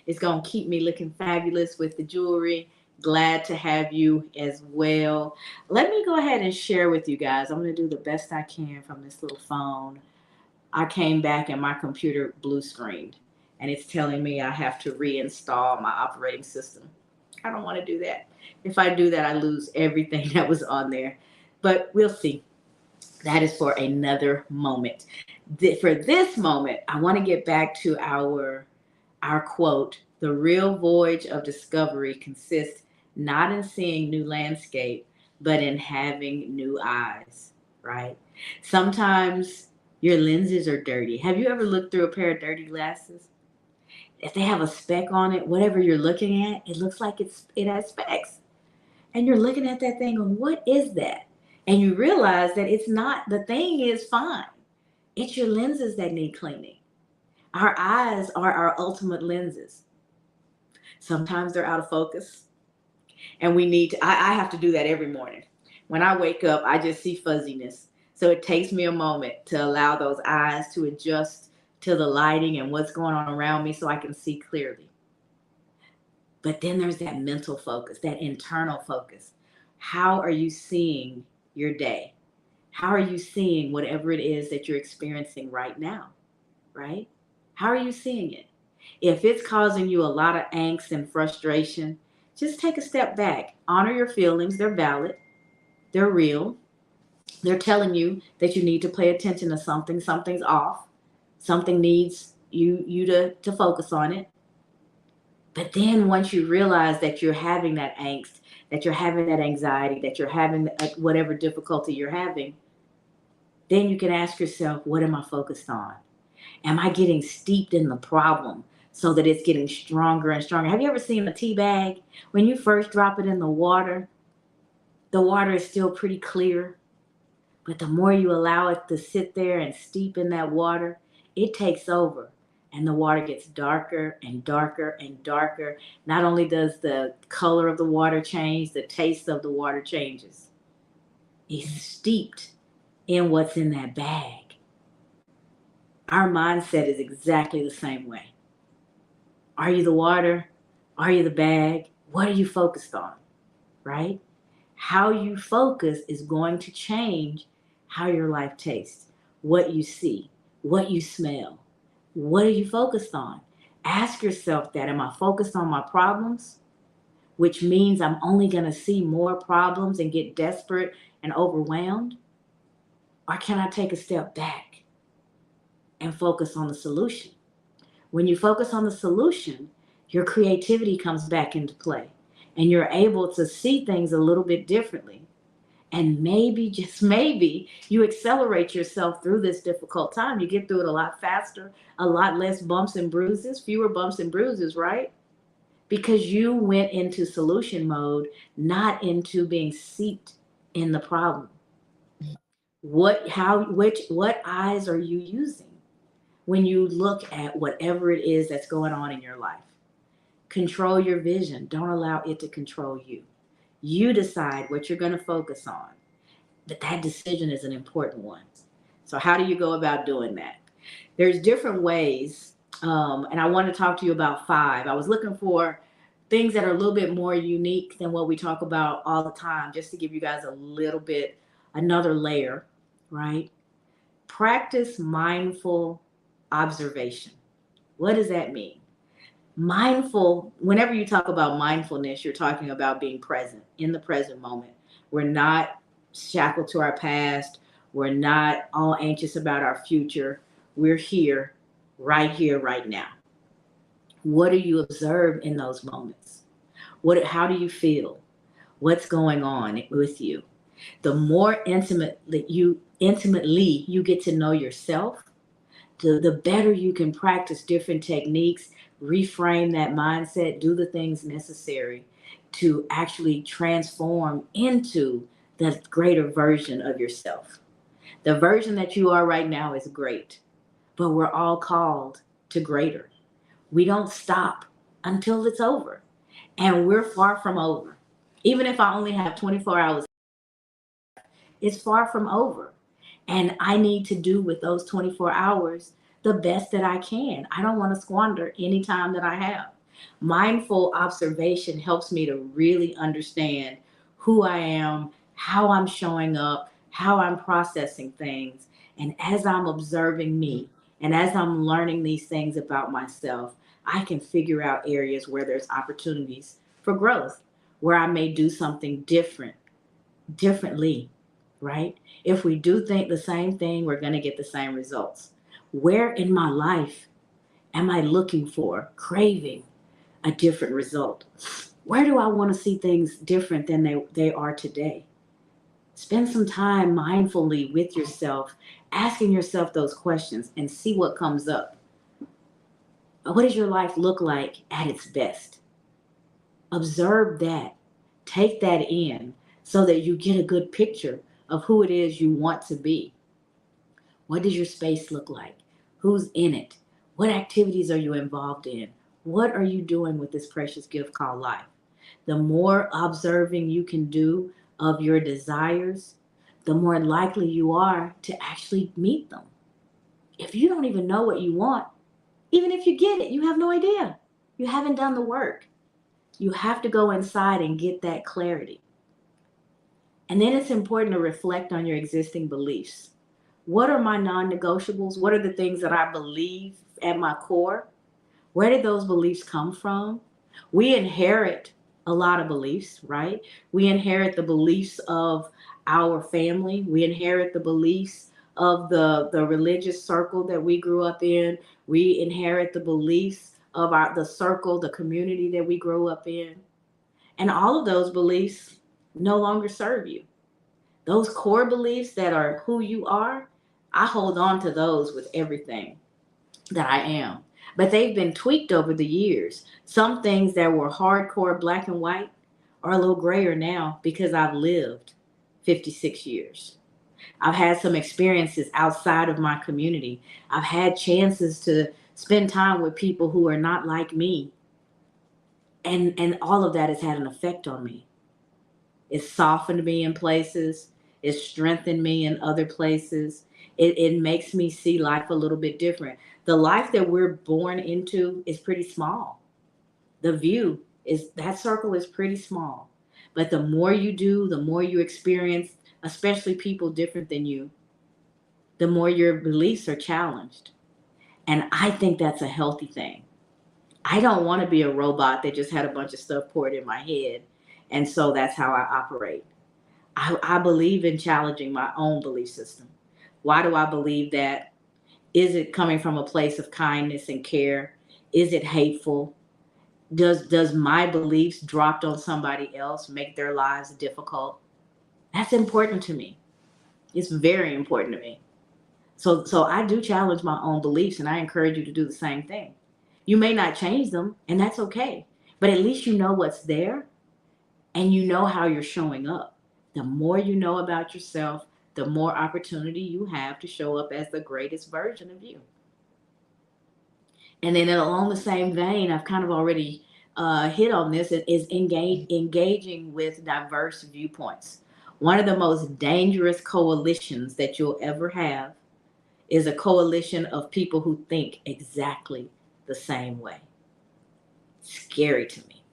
is going to keep me looking fabulous with the jewelry. Glad to have you as well. Let me go ahead and share with you guys. I'm going to do the best I can from this little phone. I came back and my computer blue screened and it's telling me I have to reinstall my operating system. I don't want to do that. If I do that, I lose everything that was on there. But we'll see. That is for another moment. For this moment, I want to get back to our quote. The real voyage of discovery consists not in seeing new landscape, but in having new eyes, right? Sometimes your lenses are dirty. Have you ever looked through a pair of dirty glasses? If they have a speck on it, whatever you're looking at, it looks like it has specks. And you're looking at that thing and what is that? And you realize that it's not, the thing is fine. It's your lenses that need cleaning. Our eyes are our ultimate lenses. Sometimes they're out of focus and we need to, I have to do that every morning. When I wake up, I just see fuzziness. So it takes me a moment to allow those eyes to adjust to the lighting and what's going on around me so I can see clearly. But then there's that mental focus, that internal focus. How are you seeing your day? How are you seeing whatever it is that you're experiencing right now? Right? How are you seeing it? If it's causing you a lot of angst and frustration, just take a step back. Honor your feelings. They're valid, they're real. They're telling you that you need to pay attention to something, something's off. Something needs you to focus on it. But then once you realize that you're having that angst, that you're having that anxiety, that you're having whatever difficulty you're having, then you can ask yourself, what am I focused on? Am I getting steeped in the problem so that it's getting stronger and stronger? Have you ever seen a tea bag? When you first drop it in the water is still pretty clear. But the more you allow it to sit there and steep in that water, it takes over. And the water gets darker and darker and darker. Not only does the color of the water change, the taste of the water changes. It's steeped in what's in that bag. Our mindset is exactly the same way. Are you the water? Are you the bag? What are you focused on? Right? How you focus is going to change how your life tastes, what you see, what you smell. What are you focused on? Ask yourself that. Am I focused on my problems? Which means I'm only going to see more problems and get desperate and overwhelmed? Or can I take a step back and focus on the solution? When you focus on the solution, your creativity comes back into play and you're able to see things a little bit differently. And maybe, just maybe, you accelerate yourself through this difficult time. You get through it a lot faster, a lot less bumps and bruises, fewer bumps and bruises, right? Because you went into solution mode, not into being seeped in the problem. What eyes are you using when you look at whatever it is that's going on in your life? Control your vision. Don't allow it to control you. You decide what you're going to focus on. But that decision is an important one. So how do you go about doing that? There's different ways, and I want to talk to you about 5. I was looking for things that are a little bit more unique than what we talk about all the time, just to give you guys a little bit, another layer, right? Practice mindful observation. What does that mean? Mindful, whenever you talk about mindfulness, you're talking about being present in the present moment. We're not shackled to our past. We're not all anxious about our future. We're here, right now. What do you observe in those moments? How do you feel? What's going on with you? The more intimately you get to know yourself, the better you can practice different techniques, reframe that mindset, do the things necessary to actually transform into the greater version of yourself. The version that you are right now is great, but we're all called to greater. We don't stop until it's over, and we're far from over. Even if I only have 24 hours, it's far from over. And I need to do with those 24 hours the best that I can. I don't want to squander any time that I have. Mindful observation helps me to really understand who I am, how I'm showing up, how I'm processing things. And as I'm observing me and as I'm learning these things about myself, I can figure out areas where there's opportunities for growth, where I may do something differently, right? If we do think the same thing, we're going to get the same results. Where in my life am I looking for, craving a different result? Where do I want to see things different than they are today? Spend some time mindfully with yourself, asking yourself those questions and see what comes up. What does your life look like at its best? Observe that. Take that in so that you get a good picture of who it is you want to be. What does your space look like? Who's in it? What activities are you involved in? What are you doing with this precious gift called life? The more observing you can do of your desires, the more likely you are to actually meet them. If you don't even know what you want, even if you get it, you have no idea. You haven't done the work. You have to go inside and get that clarity. And then it's important to reflect on your existing beliefs. What are my non negotiables? What are the things that I believe at my core? Where did those beliefs come from? We inherit a lot of beliefs, right? We inherit the beliefs of our family. We inherit the beliefs of the religious circle that we grew up in. We inherit the beliefs of the circle, the community that we grew up in. And all of those beliefs no longer serve you. Those core beliefs that are who you are, I hold on to those with everything that I am. But they've been tweaked over the years. Some things that were hardcore black and white are a little grayer now because I've lived 56 years. I've had some experiences outside of my community. I've had chances to spend time with people who are not like me. And all of that has had an effect on me. It's softened me in places. It's strengthened me in other places. It makes me see life a little bit different. The life that we're born into is pretty small. The view is that circle is pretty small. But the more you do, the more you experience, especially people different than you, the more your beliefs are challenged. And I think that's a healthy thing. I don't want to be a robot that just had a bunch of stuff poured in my head. And so that's how I operate. I believe in challenging my own belief system. Why do I believe that? Is it coming from a place of kindness and care? Is it hateful? Does my beliefs dropped on somebody else make their lives difficult? That's important to me. It's very important to me. So I do challenge my own beliefs, and I encourage you to do the same thing. You may not change them, and that's okay. But at least you know what's there and you know how you're showing up. The more you know about yourself, the more opportunity you have to show up as the greatest version of you. And then along the same vein, I've kind of already hit on this, is engaging with diverse viewpoints. One of the most dangerous coalitions that you'll ever have is a coalition of people who think exactly the same way. Scary to me.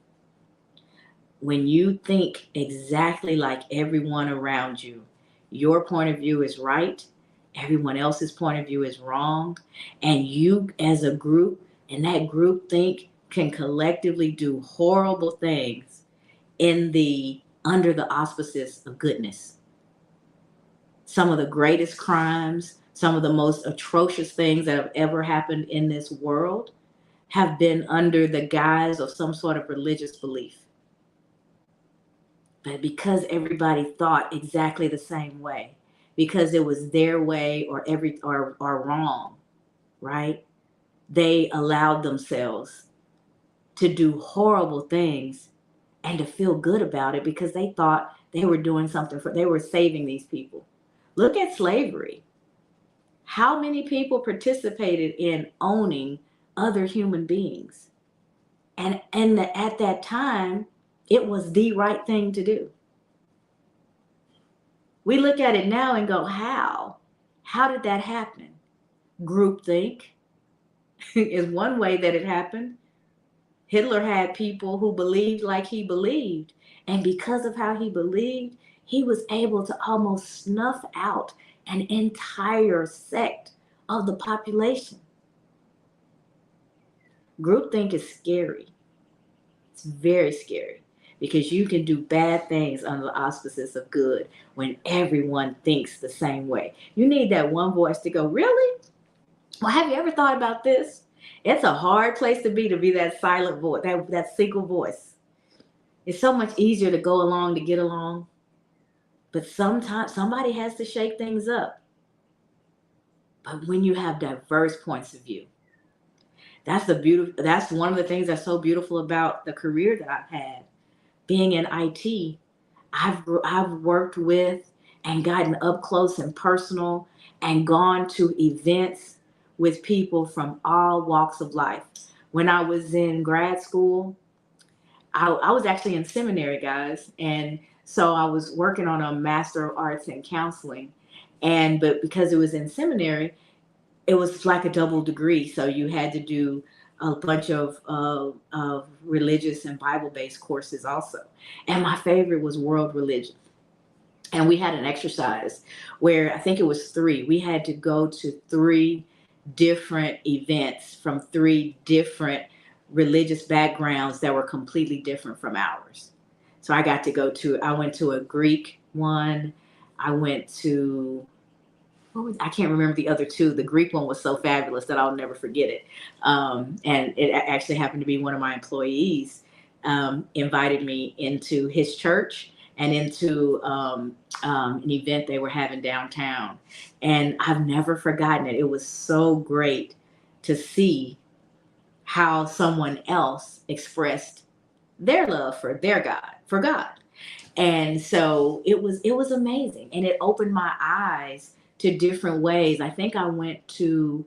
When you think exactly like everyone around you, your point of view is right, everyone else's point of view is wrong, and you as a group and that group think can collectively do horrible things in the under the auspices of goodness. Some of the greatest crimes, some of the most atrocious things that have ever happened in this world have been under the guise of some sort of religious belief. But because everybody thought exactly the same way, because it was their way or wrong, right? They allowed themselves to do horrible things and to feel good about it because they thought they were doing something they were saving these people. Look at slavery. How many people participated in owning other human beings? And at that time, it was the right thing to do. We look at it now and go, how? How did that happen? Groupthink is one way that it happened. Hitler had people who believed like he believed. And because of how he believed, he was able to almost snuff out an entire sect of the population. Groupthink is scary. It's very scary because you can do bad things under the auspices of good when everyone thinks the same way. You need that one voice to go, really? Well, have you ever thought about this? It's a hard place to be that silent voice, that single voice. It's so much easier to go along to get along, but sometimes somebody has to shake things up. But when you have diverse points of view, that's one of the things that's so beautiful about the career that I've had. Being in IT, I've worked with and gotten up close and personal and gone to events with people from all walks of life. When I was in grad school, I was actually in seminary, guys, and so I was working on a Master of Arts in Counseling, but because it was in seminary, it was like a double degree, so you had to do a bunch of religious and Bible-based courses also. And my favorite was world religion. And we had an exercise where I think it was three. We had to go to three different events from three different religious backgrounds that were completely different from ours. So I went to a Greek one. I went to I can't remember the other two. The Greek one was so fabulous that I'll never forget it. And it actually happened to be one of my employees invited me into his church and into an event they were having downtown. And I've never forgotten it. It was so great to see how someone else expressed their love for their God, for God. And so it was amazing, and it opened my eyes to different ways. I think I went to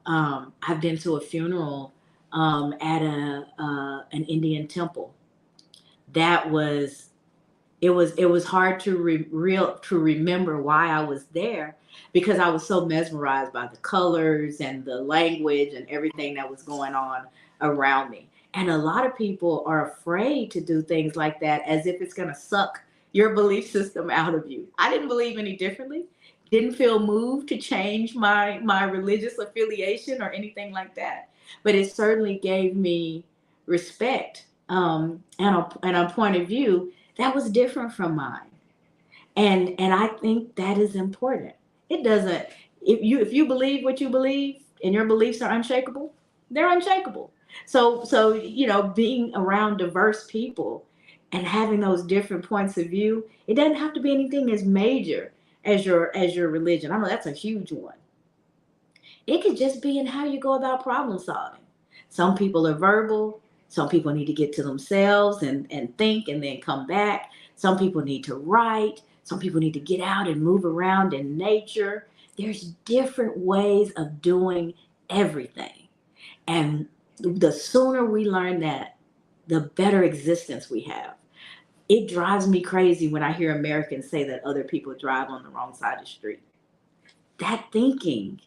I've been to a funeral at a an Indian temple. That was it was hard to remember why I was there, because I was so mesmerized by the colors and the language and everything that was going on around me. And a lot of people are afraid to do things like that, as if it's going to suck your belief system out of you. I didn't believe any differently. Didn't feel moved to change my religious affiliation or anything like that. But it certainly gave me respect, and a point of view that was different from mine. And I think that is important. It doesn't, if you believe what you believe and your beliefs are unshakable, they're unshakable. So being around diverse people and having those different points of view, it doesn't have to be anything as major as your religion. I know that's a huge one. It could just be in how you go about problem solving. Some people are verbal. Some people need to get to themselves and think and then come back. Some people need to write. Some people need to get out and move around in nature. There's different ways of doing everything. And the sooner we learn that, the better existence we have. It drives me crazy when I hear Americans say that other people drive on the wrong side of the street. That thinking,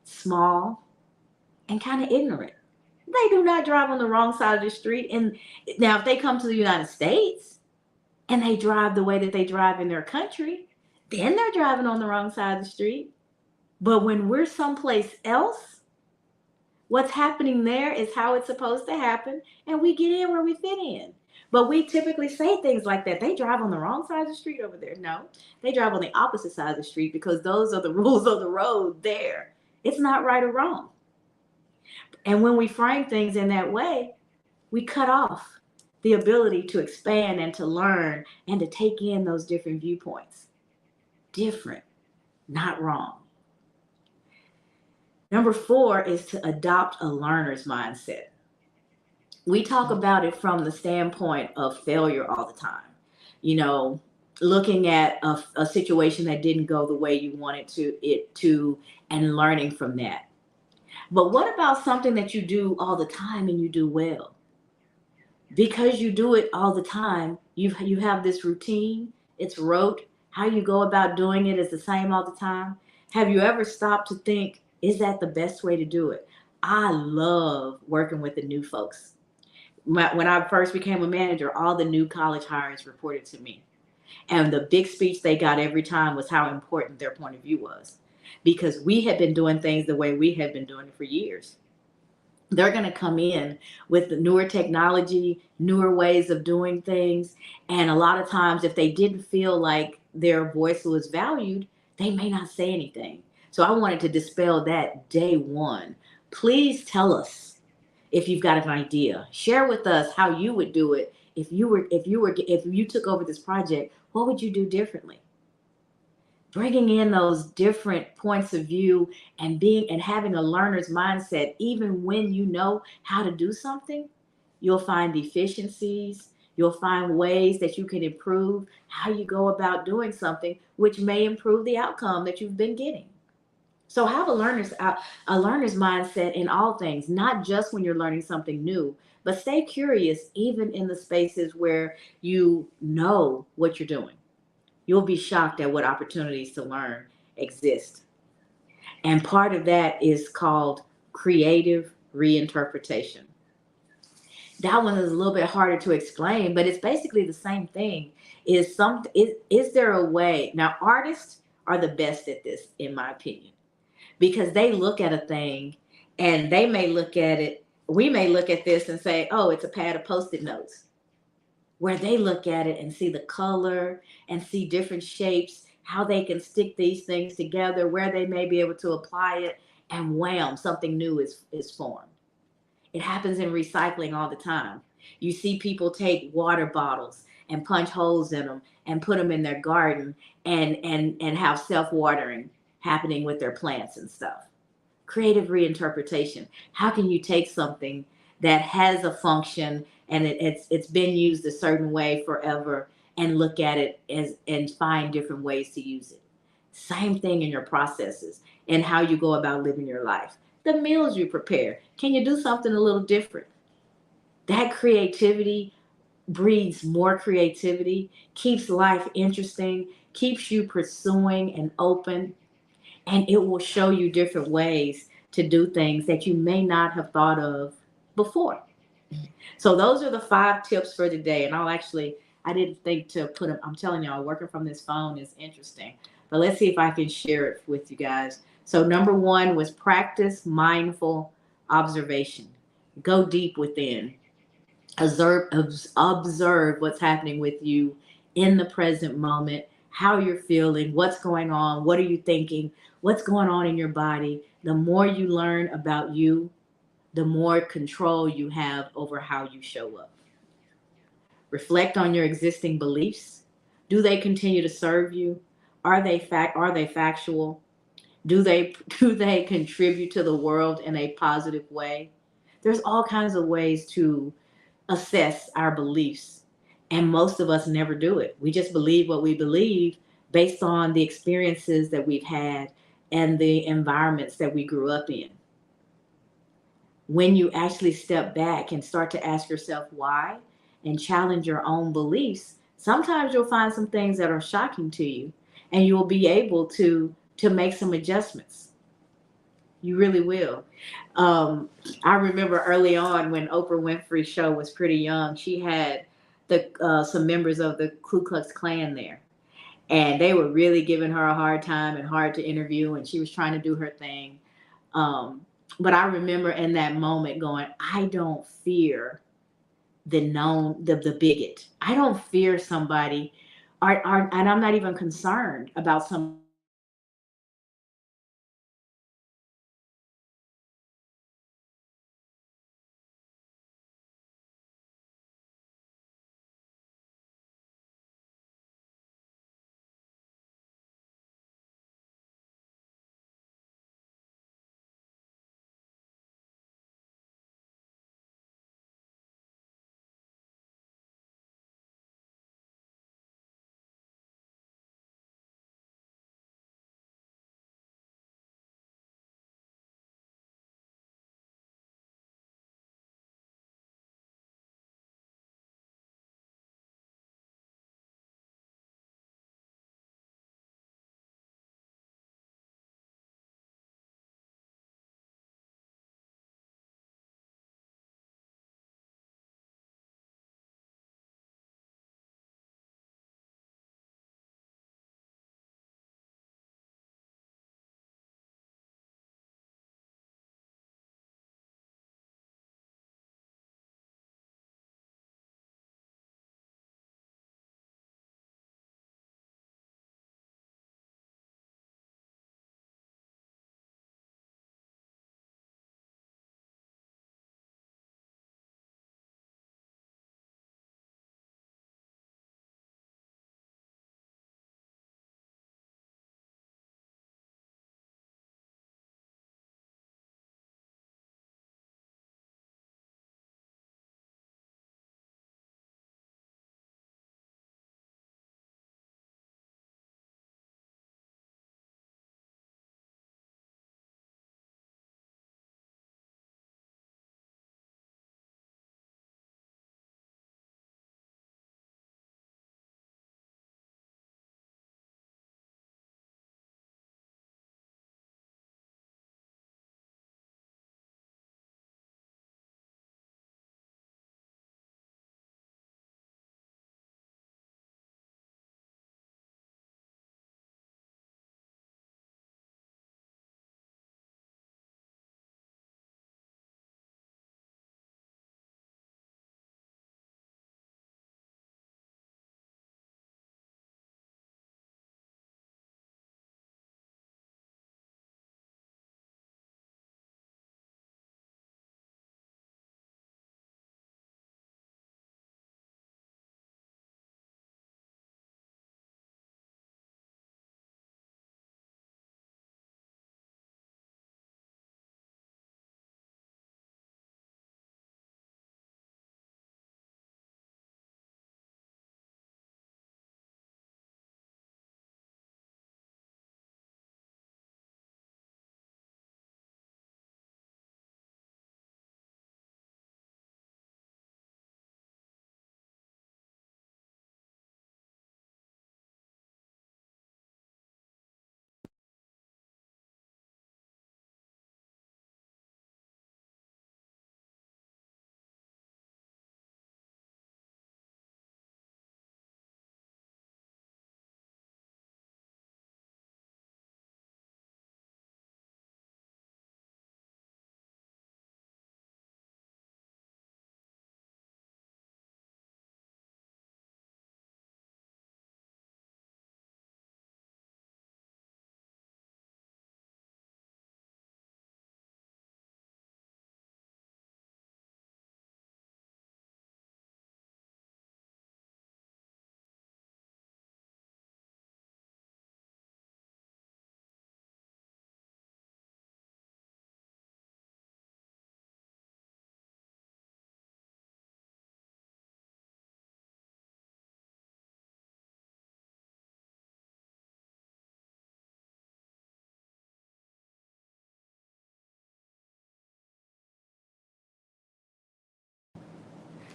small and kind of ignorant. They do not drive on the wrong side of the street. And now, if they come to the United States and they drive the way that they drive in their country, then they're driving on the wrong side of the street. But when we're someplace else, what's happening there is how it's supposed to happen, and we get in where we fit in. But we typically say things like that. They drive on the wrong side of the street over there. No, they drive on the opposite side of the street, because those are the rules of the road there. It's not right or wrong. And when we frame things in that way, we cut off the ability to expand and to learn and to take in those different viewpoints. Different, not wrong. Number 4 is to adopt a learner's mindset. We talk about it from the standpoint of failure all the time. You know, looking at a situation that didn't go the way you wanted it to, and learning from that. But what about something that you do all the time and you do well? Because you do it all the time, you have this routine, it's rote. How you go about doing it is the same all the time. Have you ever stopped to think, is that the best way to do it? I love working with the new folks. When I first became a manager, all the new college hires reported to me. And the big speech they got every time was how important their point of view was, because we had been doing things the way we had been doing it for years. They're going to come in with the newer technology, newer ways of doing things. And a lot of times, if they didn't feel like their voice was valued, they may not say anything. So I wanted to dispel that day one. Please tell us if you've got an idea. Share with us how you would do it if you took over this project. What would you do differently? Bringing in those different points of view and having a learner's mindset, even when you know how to do something, you'll find efficiencies. You'll find ways that you can improve how you go about doing something, which may improve the outcome that you've been getting. So have a learner's mindset in all things, not just when you're learning something new, but stay curious even in the spaces where you know what you're doing. You'll be shocked at what opportunities to learn exist. And part of that is called creative reinterpretation. That one is a little bit harder to explain, but it's basically the same thing. Is there a way? Now, artists are the best at this, in my opinion, because they look at a thing and they may look at it. We may look at this and say, oh, it's a pad of post-it notes, where they look at it and see the color and see different shapes how they can stick these things together, where they may be able to apply it, and wham, something new is formed. It happens in recycling all the time. You see people take water bottles and punch holes in them and put them in their garden and have self-watering happening with their plants and stuff. Creative reinterpretation. How can you take something that has a function and it's been used a certain way forever and look at it as and find different ways to use it? Same thing in your processes and how you go about living your life. The meals you prepare. Can you do something a little different? That creativity breeds more creativity, keeps life interesting, keeps you pursuing and open, and it will show you different ways to do things that you may not have thought of before. So those are the 5 tips for today. And I didn't think to put them, I'm telling y'all, working from this phone is interesting. But let's see if I can share it with you guys. So number 1 was practice mindful observation. Go deep within. Observe what's happening with you in the present moment, how you're feeling, what's going on, what are you thinking, what's going on in your body. The more you learn about you, the more control you have over how you show up. Reflect on your existing beliefs. Do they continue to serve you? Are they factual? Do they contribute to the world in a positive way? There's all kinds of ways to assess our beliefs, and most of us never do it. We just believe what we believe based on the experiences that we've had and the environments that we grew up in. When you actually step back and start to ask yourself why and challenge your own beliefs, sometimes you'll find some things that are shocking to you and you will be able to make some adjustments. You really will. um, I remember early on when Oprah Winfrey's show was pretty young, she had the some members of the Ku Klux Klan there, and they were really giving her a hard time and hard to interview, and she was trying to do her thing. Um, but I remember in that moment going, I don't fear the bigot. I don't fear somebody, and I'm not even concerned about somebody telling me what to do. I know that I can do what I want to do, and I can do it without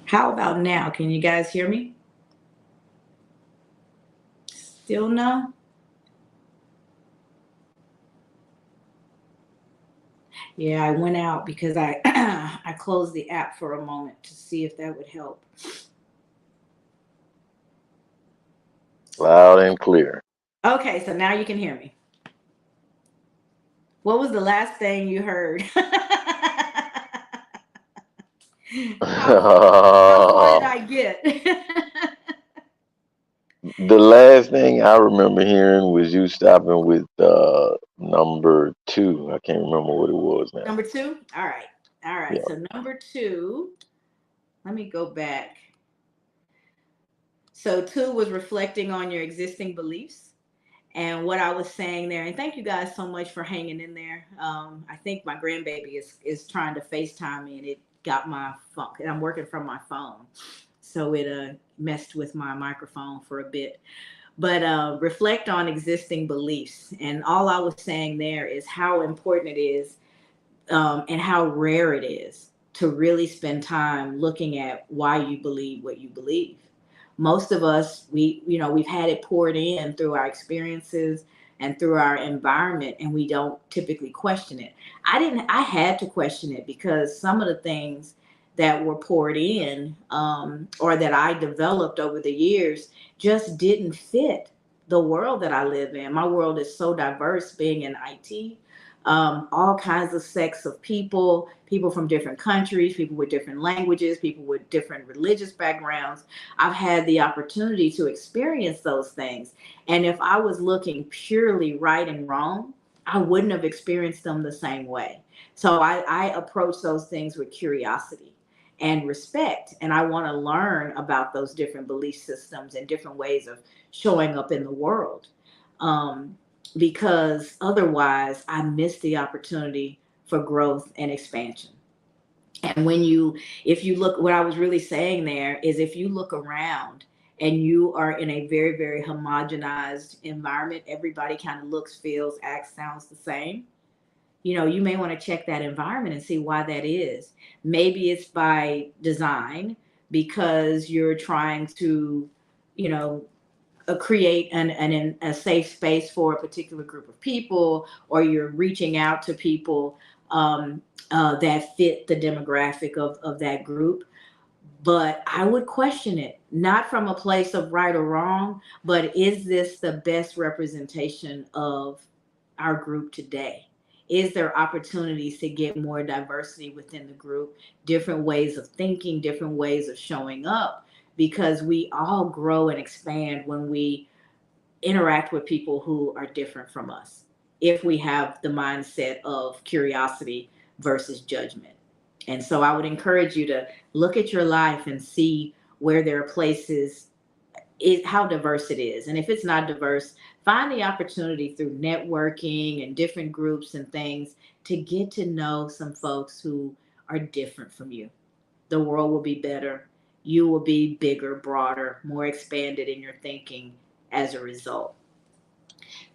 How about now? Can you guys hear me? Still no? Yeah, I went out because I I closed the app for a moment to see if that would help. Loud and clear. Okay, so now you can hear me. What was the last thing you heard? How far did I get? The last thing I remember hearing was you stopping with number two. I can't remember what it was now. Number two? All right. All right. Yeah. So number two, let me go back. So two was reflecting on your existing beliefs and what I was saying there. And thank you guys so much for hanging in there. I think my grandbaby is trying to FaceTime me, and it got my phone. And I'm working from my phone, so it messed with my microphone for a bit. But reflect on existing beliefs, and all I was saying there is how important it is, and how rare it is to really spend time looking at why you believe what you believe. Most of us, we've had it poured in through our experiences and through our environment, and we don't typically question it. I had to question it because some of the things that were poured in, or that I developed over the years, just didn't fit the world that I live in. My world is so diverse, being in IT, all kinds of sects of people, people from different countries, people with different languages, people with different religious backgrounds. I've had the opportunity to experience those things. And if I was looking purely right and wrong, I wouldn't have experienced them the same way. So I approach those things with curiosity and respect. And I want to learn about those different belief systems and different ways of showing up in the world. Um, because otherwise I miss the opportunity for growth and expansion. And if you look, what I was really saying there is if you look around and you are in a very, very homogenized environment, everybody kind of looks, feels, acts, sounds the same. You may want to check that environment and see why that is. Maybe it's by design because you're trying to, you know, create a safe space for a particular group of people, or you're reaching out to people, that fit the demographic of that group. But I would question it, not from a place of right or wrong, but is this the best representation of our group today? Is there opportunities to get more diversity within the group, different ways of thinking, different ways of showing up? Because we all grow and expand when we interact with people who are different from us, if we have the mindset of curiosity versus judgment. And so I would encourage you to look at your life and see where there are places, how diverse it is. And if it's not diverse, find the opportunity through networking and different groups and things to get to know some folks who are different from you. The world will be better. You will be bigger, broader, more expanded in your thinking as a result,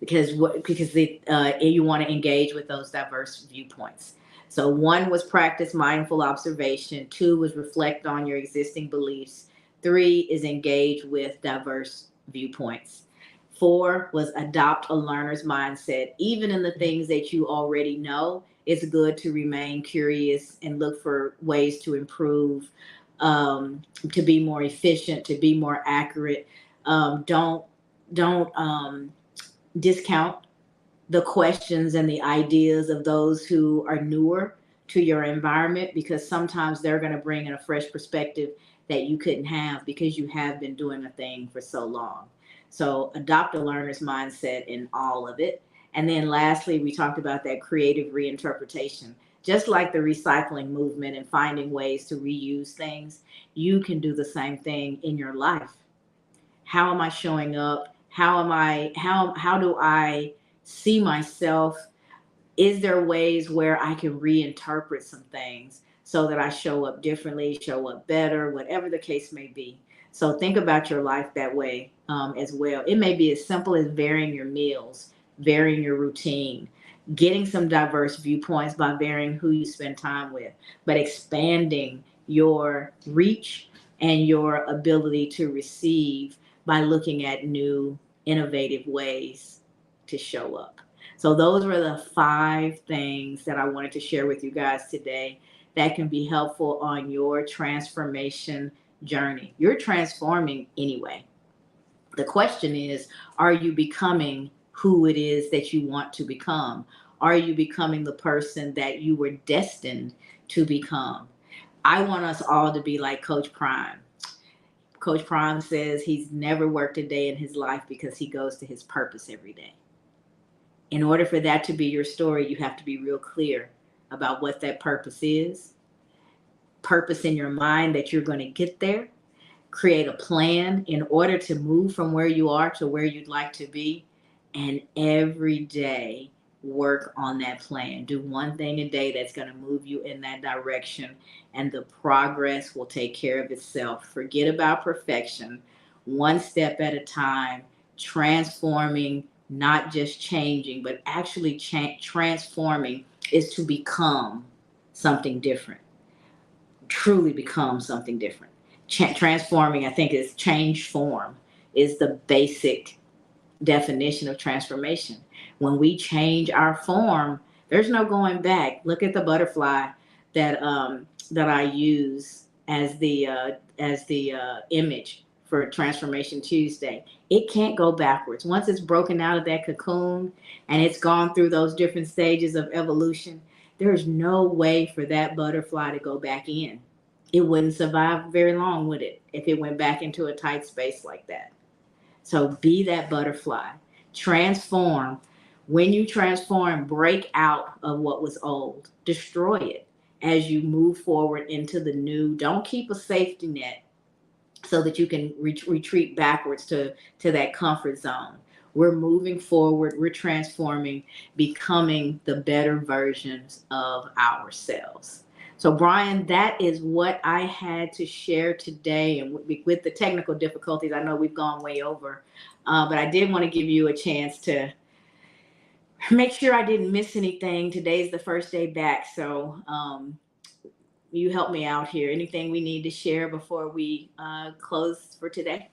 because you want to engage with those diverse viewpoints. So one was practice mindful observation. Two was reflect on your existing beliefs. Three is engage with diverse viewpoints. Four was adopt a learner's mindset. Even in the things that you already know, it's good to remain curious and look for ways to improve, to be more efficient, to be more accurate. Don't discount the questions and the ideas of those who are newer to your environment, because sometimes they're going to bring in a fresh perspective that you couldn't have because you have been doing a thing for so long. So adopt a learner's mindset in all of it. And then lastly, we talked about that creative reinterpretation. Just like the recycling movement and finding ways to reuse things, you can do the same thing in your life. How am I showing up? How do I see myself? Is there ways where I can reinterpret some things so that I show up differently, show up better, whatever the case may be? So think about your life that way, as well. It may be as simple as varying your meals, varying your routine, getting some diverse viewpoints by varying who you spend time with, but expanding your reach, and your ability to receive by looking at new, innovative ways to show up. So, those were the 5 things that I wanted to share with you guys today that can be helpful on your transformation journey. You're transforming anyway. The question is, are you becoming who it is that you want to become? Are you becoming the person that you were destined to become? I want us all to be like Coach Prime. Coach Prime says he's never worked a day in his life because he goes to his purpose every day. In order for that to be your story, you have to be real clear about what that purpose is, purpose in your mind that you're going to get there, create a plan in order to move from where you are to where you'd like to be, and every day work on that plan. Do one thing a day that's going to move you in that direction, and the progress will take care of itself. Forget about perfection, one step at a time, transforming, not just changing, but actually transforming is to become something different, truly become something different. Transforming, I think, is change form, is the basic definition of transformation. When we change our form, there's no going back. Look at the butterfly that I use as the image for Transformation Tuesday. It can't go backwards. Once it's broken out of that cocoon and it's gone through those different stages of evolution, there's no way for that butterfly to go back in. It wouldn't survive very long, would it, if it went back into a tight space like that? So be that butterfly. Transform. When you transform, break out of what was old. Destroy it as you move forward into the new. Don't keep a safety net so that you can retreat backwards to that comfort zone. We're moving forward, we're transforming, becoming the better versions of ourselves. So, Brian, that is what I had to share today. And with the technical difficulties, I know we've gone way over, but I did want to give you a chance to make sure I didn't miss anything. Today's the first day back. So, you help me out here. Anything we need to share before we close for today?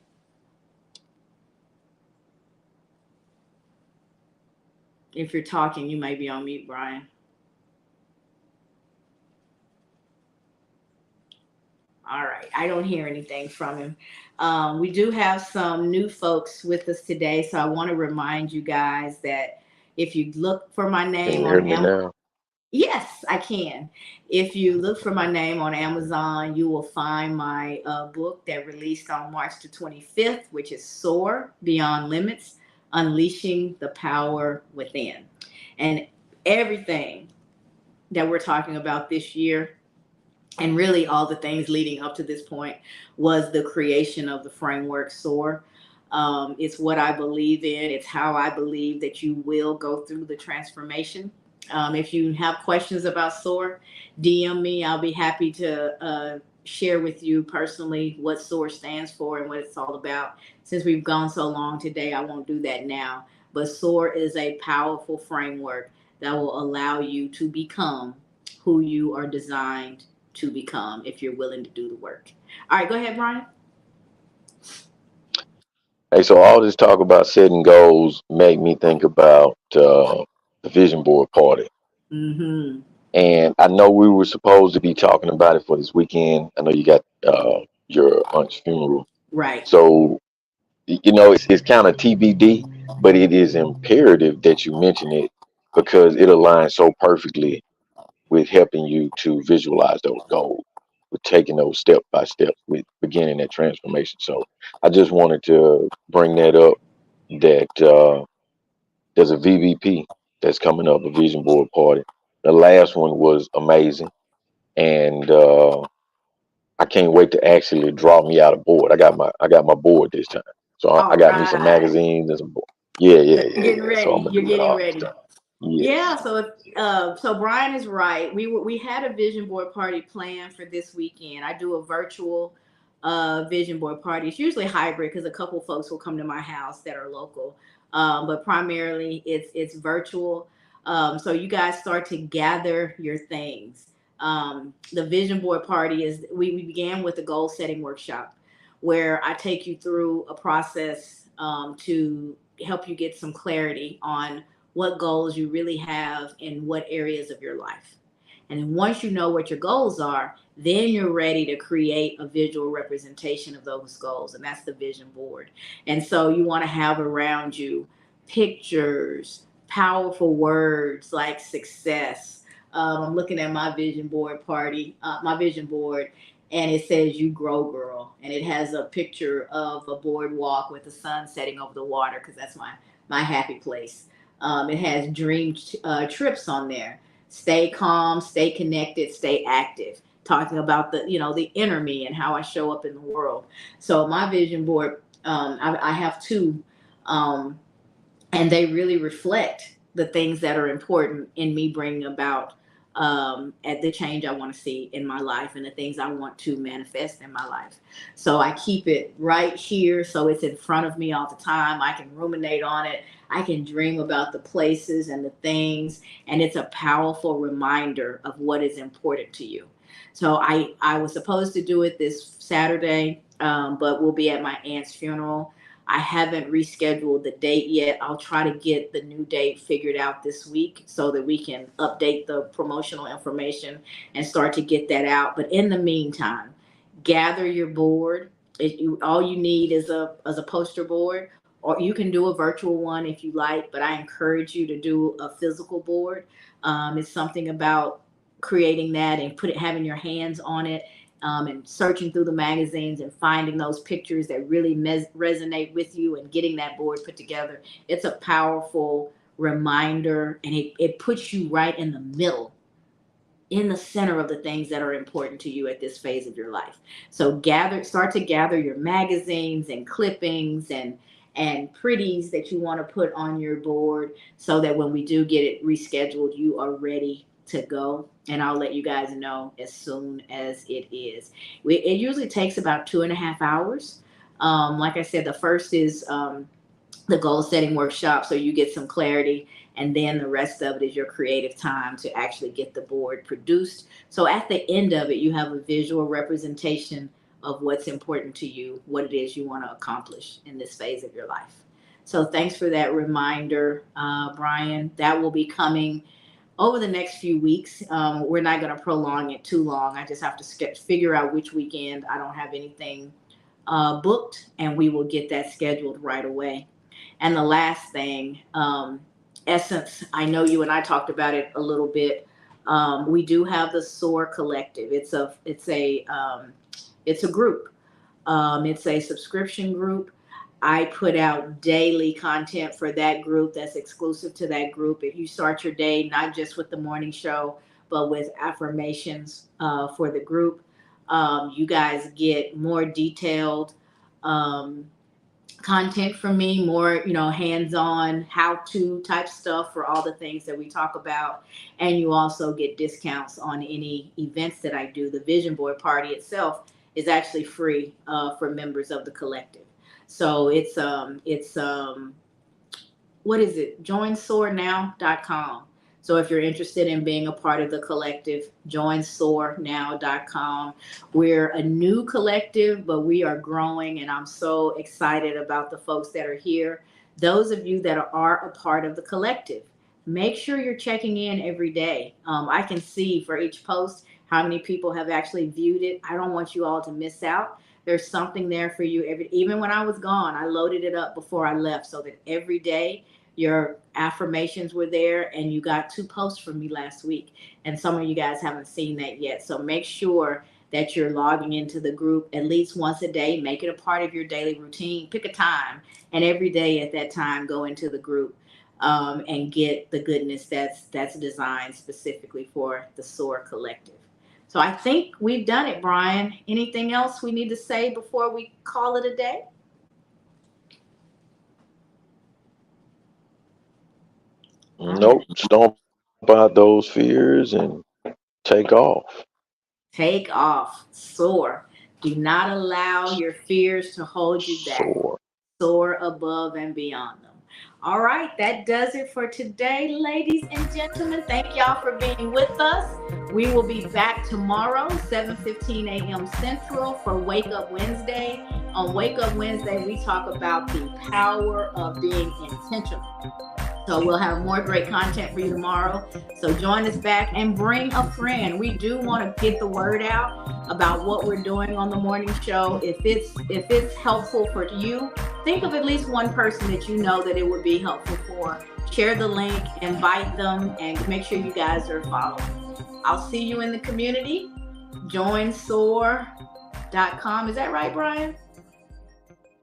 If you're talking, you might be on mute, Brian. All right. I don't hear anything from him. We do have some new folks with us today. So I want to remind you guys that if you look for my Can name you hear on me Amazon, now? yes, I can. If you look for my name on Amazon, you will find my book that released on March the 25th, which is Soar Beyond Limits, Unleashing the Power Within. And everything that we're talking about this year, and really all the things leading up to this point, was the creation of the framework SOAR. It's what I believe in. It's how I believe that you will go through the transformation. If you have questions about SOAR, DM me. I'll be happy to share with you personally what SOAR stands for and what it's all about. Since we've gone so long today, I won't do that now. But SOAR is a powerful framework that will allow you to become who you are designed to become if you're willing to do the work. All right, go ahead, Brian. Hey, so all this talk about setting goals make me think about the vision board party. Mm-hmm. And I know we were supposed to be talking about it for this weekend. I know you got your aunt's funeral. Right. So, it's kind of TBD, but it is imperative that you mention it because it aligns so perfectly with helping you to visualize those goals, with taking those step by step, with beginning that transformation. So I just wanted to bring that up that there's a VBP that's coming up, a vision board party. The last one was amazing, and I can't wait to actually draw me out a board. I got my board this time, so I All got me some right. magazines and some board. Yeah, yeah, You're yeah, getting yeah. So I'm ready. gonna You're do it getting all this ready. time. Yes. Yeah. So Brian is right. We had a vision board party planned for this weekend. I do a virtual vision board party. It's usually hybrid because a couple folks will come to my house that are local, but primarily it's virtual. So you guys start to gather your things. The vision board party is we began with a goal setting workshop where I take you through a process to help you get some clarity on what goals you really have in what areas of your life. And then once you know what your goals are, then you're ready to create a visual representation of those goals. And that's the vision board. And so you want to have around you pictures, powerful words like success. I'm looking at my vision board my vision board, and it says "You Grow, Girl," and it has a picture of a boardwalk with the sun setting over the water because that's my happy place. It has dream trips on there. Stay calm, stay connected, stay active. Talking about the inner me and how I show up in the world. So my vision board, I have two. Um, and they really reflect the things that are important in me bringing about at the change I want to see in my life and the things I want to manifest in my life. So I keep it right here so it's in front of me all the time. I can ruminate on it. I can dream about the places and the things, and it's a powerful reminder of what is important to you. So I was supposed to do it this Saturday, but we'll be at my aunt's funeral. I haven't rescheduled the date yet. I'll try to get the new date figured out this week so that we can update the promotional information and start to get that out. But in the meantime, gather your board. All you need is a poster board, or you can do a virtual one if you like. But I encourage you to do a physical board. It's something about creating that and having your hands on it, and searching through the magazines and finding those pictures that really resonate with you and getting that board put together. It's a powerful reminder, and it puts you right in the middle, in the center of the things that are important to you at this phase of your life. So start to gather your magazines and clippings and pretties that you want to put on your board so that when we do get it rescheduled, you are ready to go. And I'll let you guys know as soon as it is. It usually takes about 2.5 hours. Like I said, the first is the goal setting workshop, so you get some clarity, and then the rest of it is your creative time to actually get the board produced. So at the end of it, you have a visual representation of what's important to you, what it is you want to accomplish in this phase of your life. So thanks for that reminder, Brian. That will be coming over the next few weeks. We're not going to prolong it too long. I just have to figure out which weekend. I don't have anything booked, and we will get that scheduled right away. And the last thing, Essence, I know you and I talked about it a little bit. We do have the SOAR Collective. It's a group. It's a subscription group. I put out daily content for that group that's exclusive to that group. If you start your day not just with the morning show, but with affirmations for the group, you guys get more detailed um, content from me, more hands-on how-to type stuff for all the things that we talk about. And you also get discounts on any events that I do. The vision board party itself is actually free for members of the collective. So it's what is it? Joinsoarnow.com. So if you're interested in being a part of the collective, joinsoarnow.com. We're a new collective, but we are growing, and I'm so excited about the folks that are here. Those of you that are a part of the collective, make sure you're checking in every day. I can see for each post how many people have actually viewed it. I don't want you all to miss out. There's something there for you. Even when I was gone, I loaded it up before I left so that every day your affirmations were there, and you got 2 posts from me last week. And some of you guys haven't seen that yet. So make sure that you're logging into the group at least once a day. Make it a part of your daily routine. Pick a time, and every day at that time, go into the group and get the goodness that's designed specifically for the SOAR Collective. So I think we've done it, Brian. Anything else we need to say before we call it a day? All right. Nope. Stomp out those fears and take off. Take off. Soar. Do not allow your fears to hold you back. Soar. Soar above and beyond them. All right, that does it for today, ladies and gentlemen. Thank y'all for being with us. We will be back tomorrow, 7:15 a.m. Central for Wake Up Wednesday. On Wake Up Wednesday, we talk about the power of being intentional. So we'll have more great content for you tomorrow. So join us back and bring a friend. We do want to get the word out about what we're doing on the morning show. If it's helpful for you, think of at least one person that you know that it would be helpful for. Share the link, invite them, and make sure you guys are following. I'll see you in the community. JoinSoar.com. Is that right, Brian?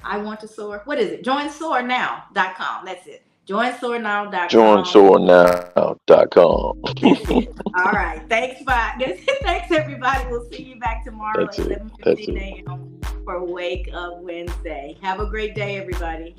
I want to soar. What is it? JoinSoarNow.com. That's it. JoinSoarNow.com. JoinSoreNow.com. That's it. All right. Thanks, bye. Thanks, everybody. We'll see you back tomorrow That's at it. 7:15 a.m. for Wake Up Wednesday. Have a great day, everybody.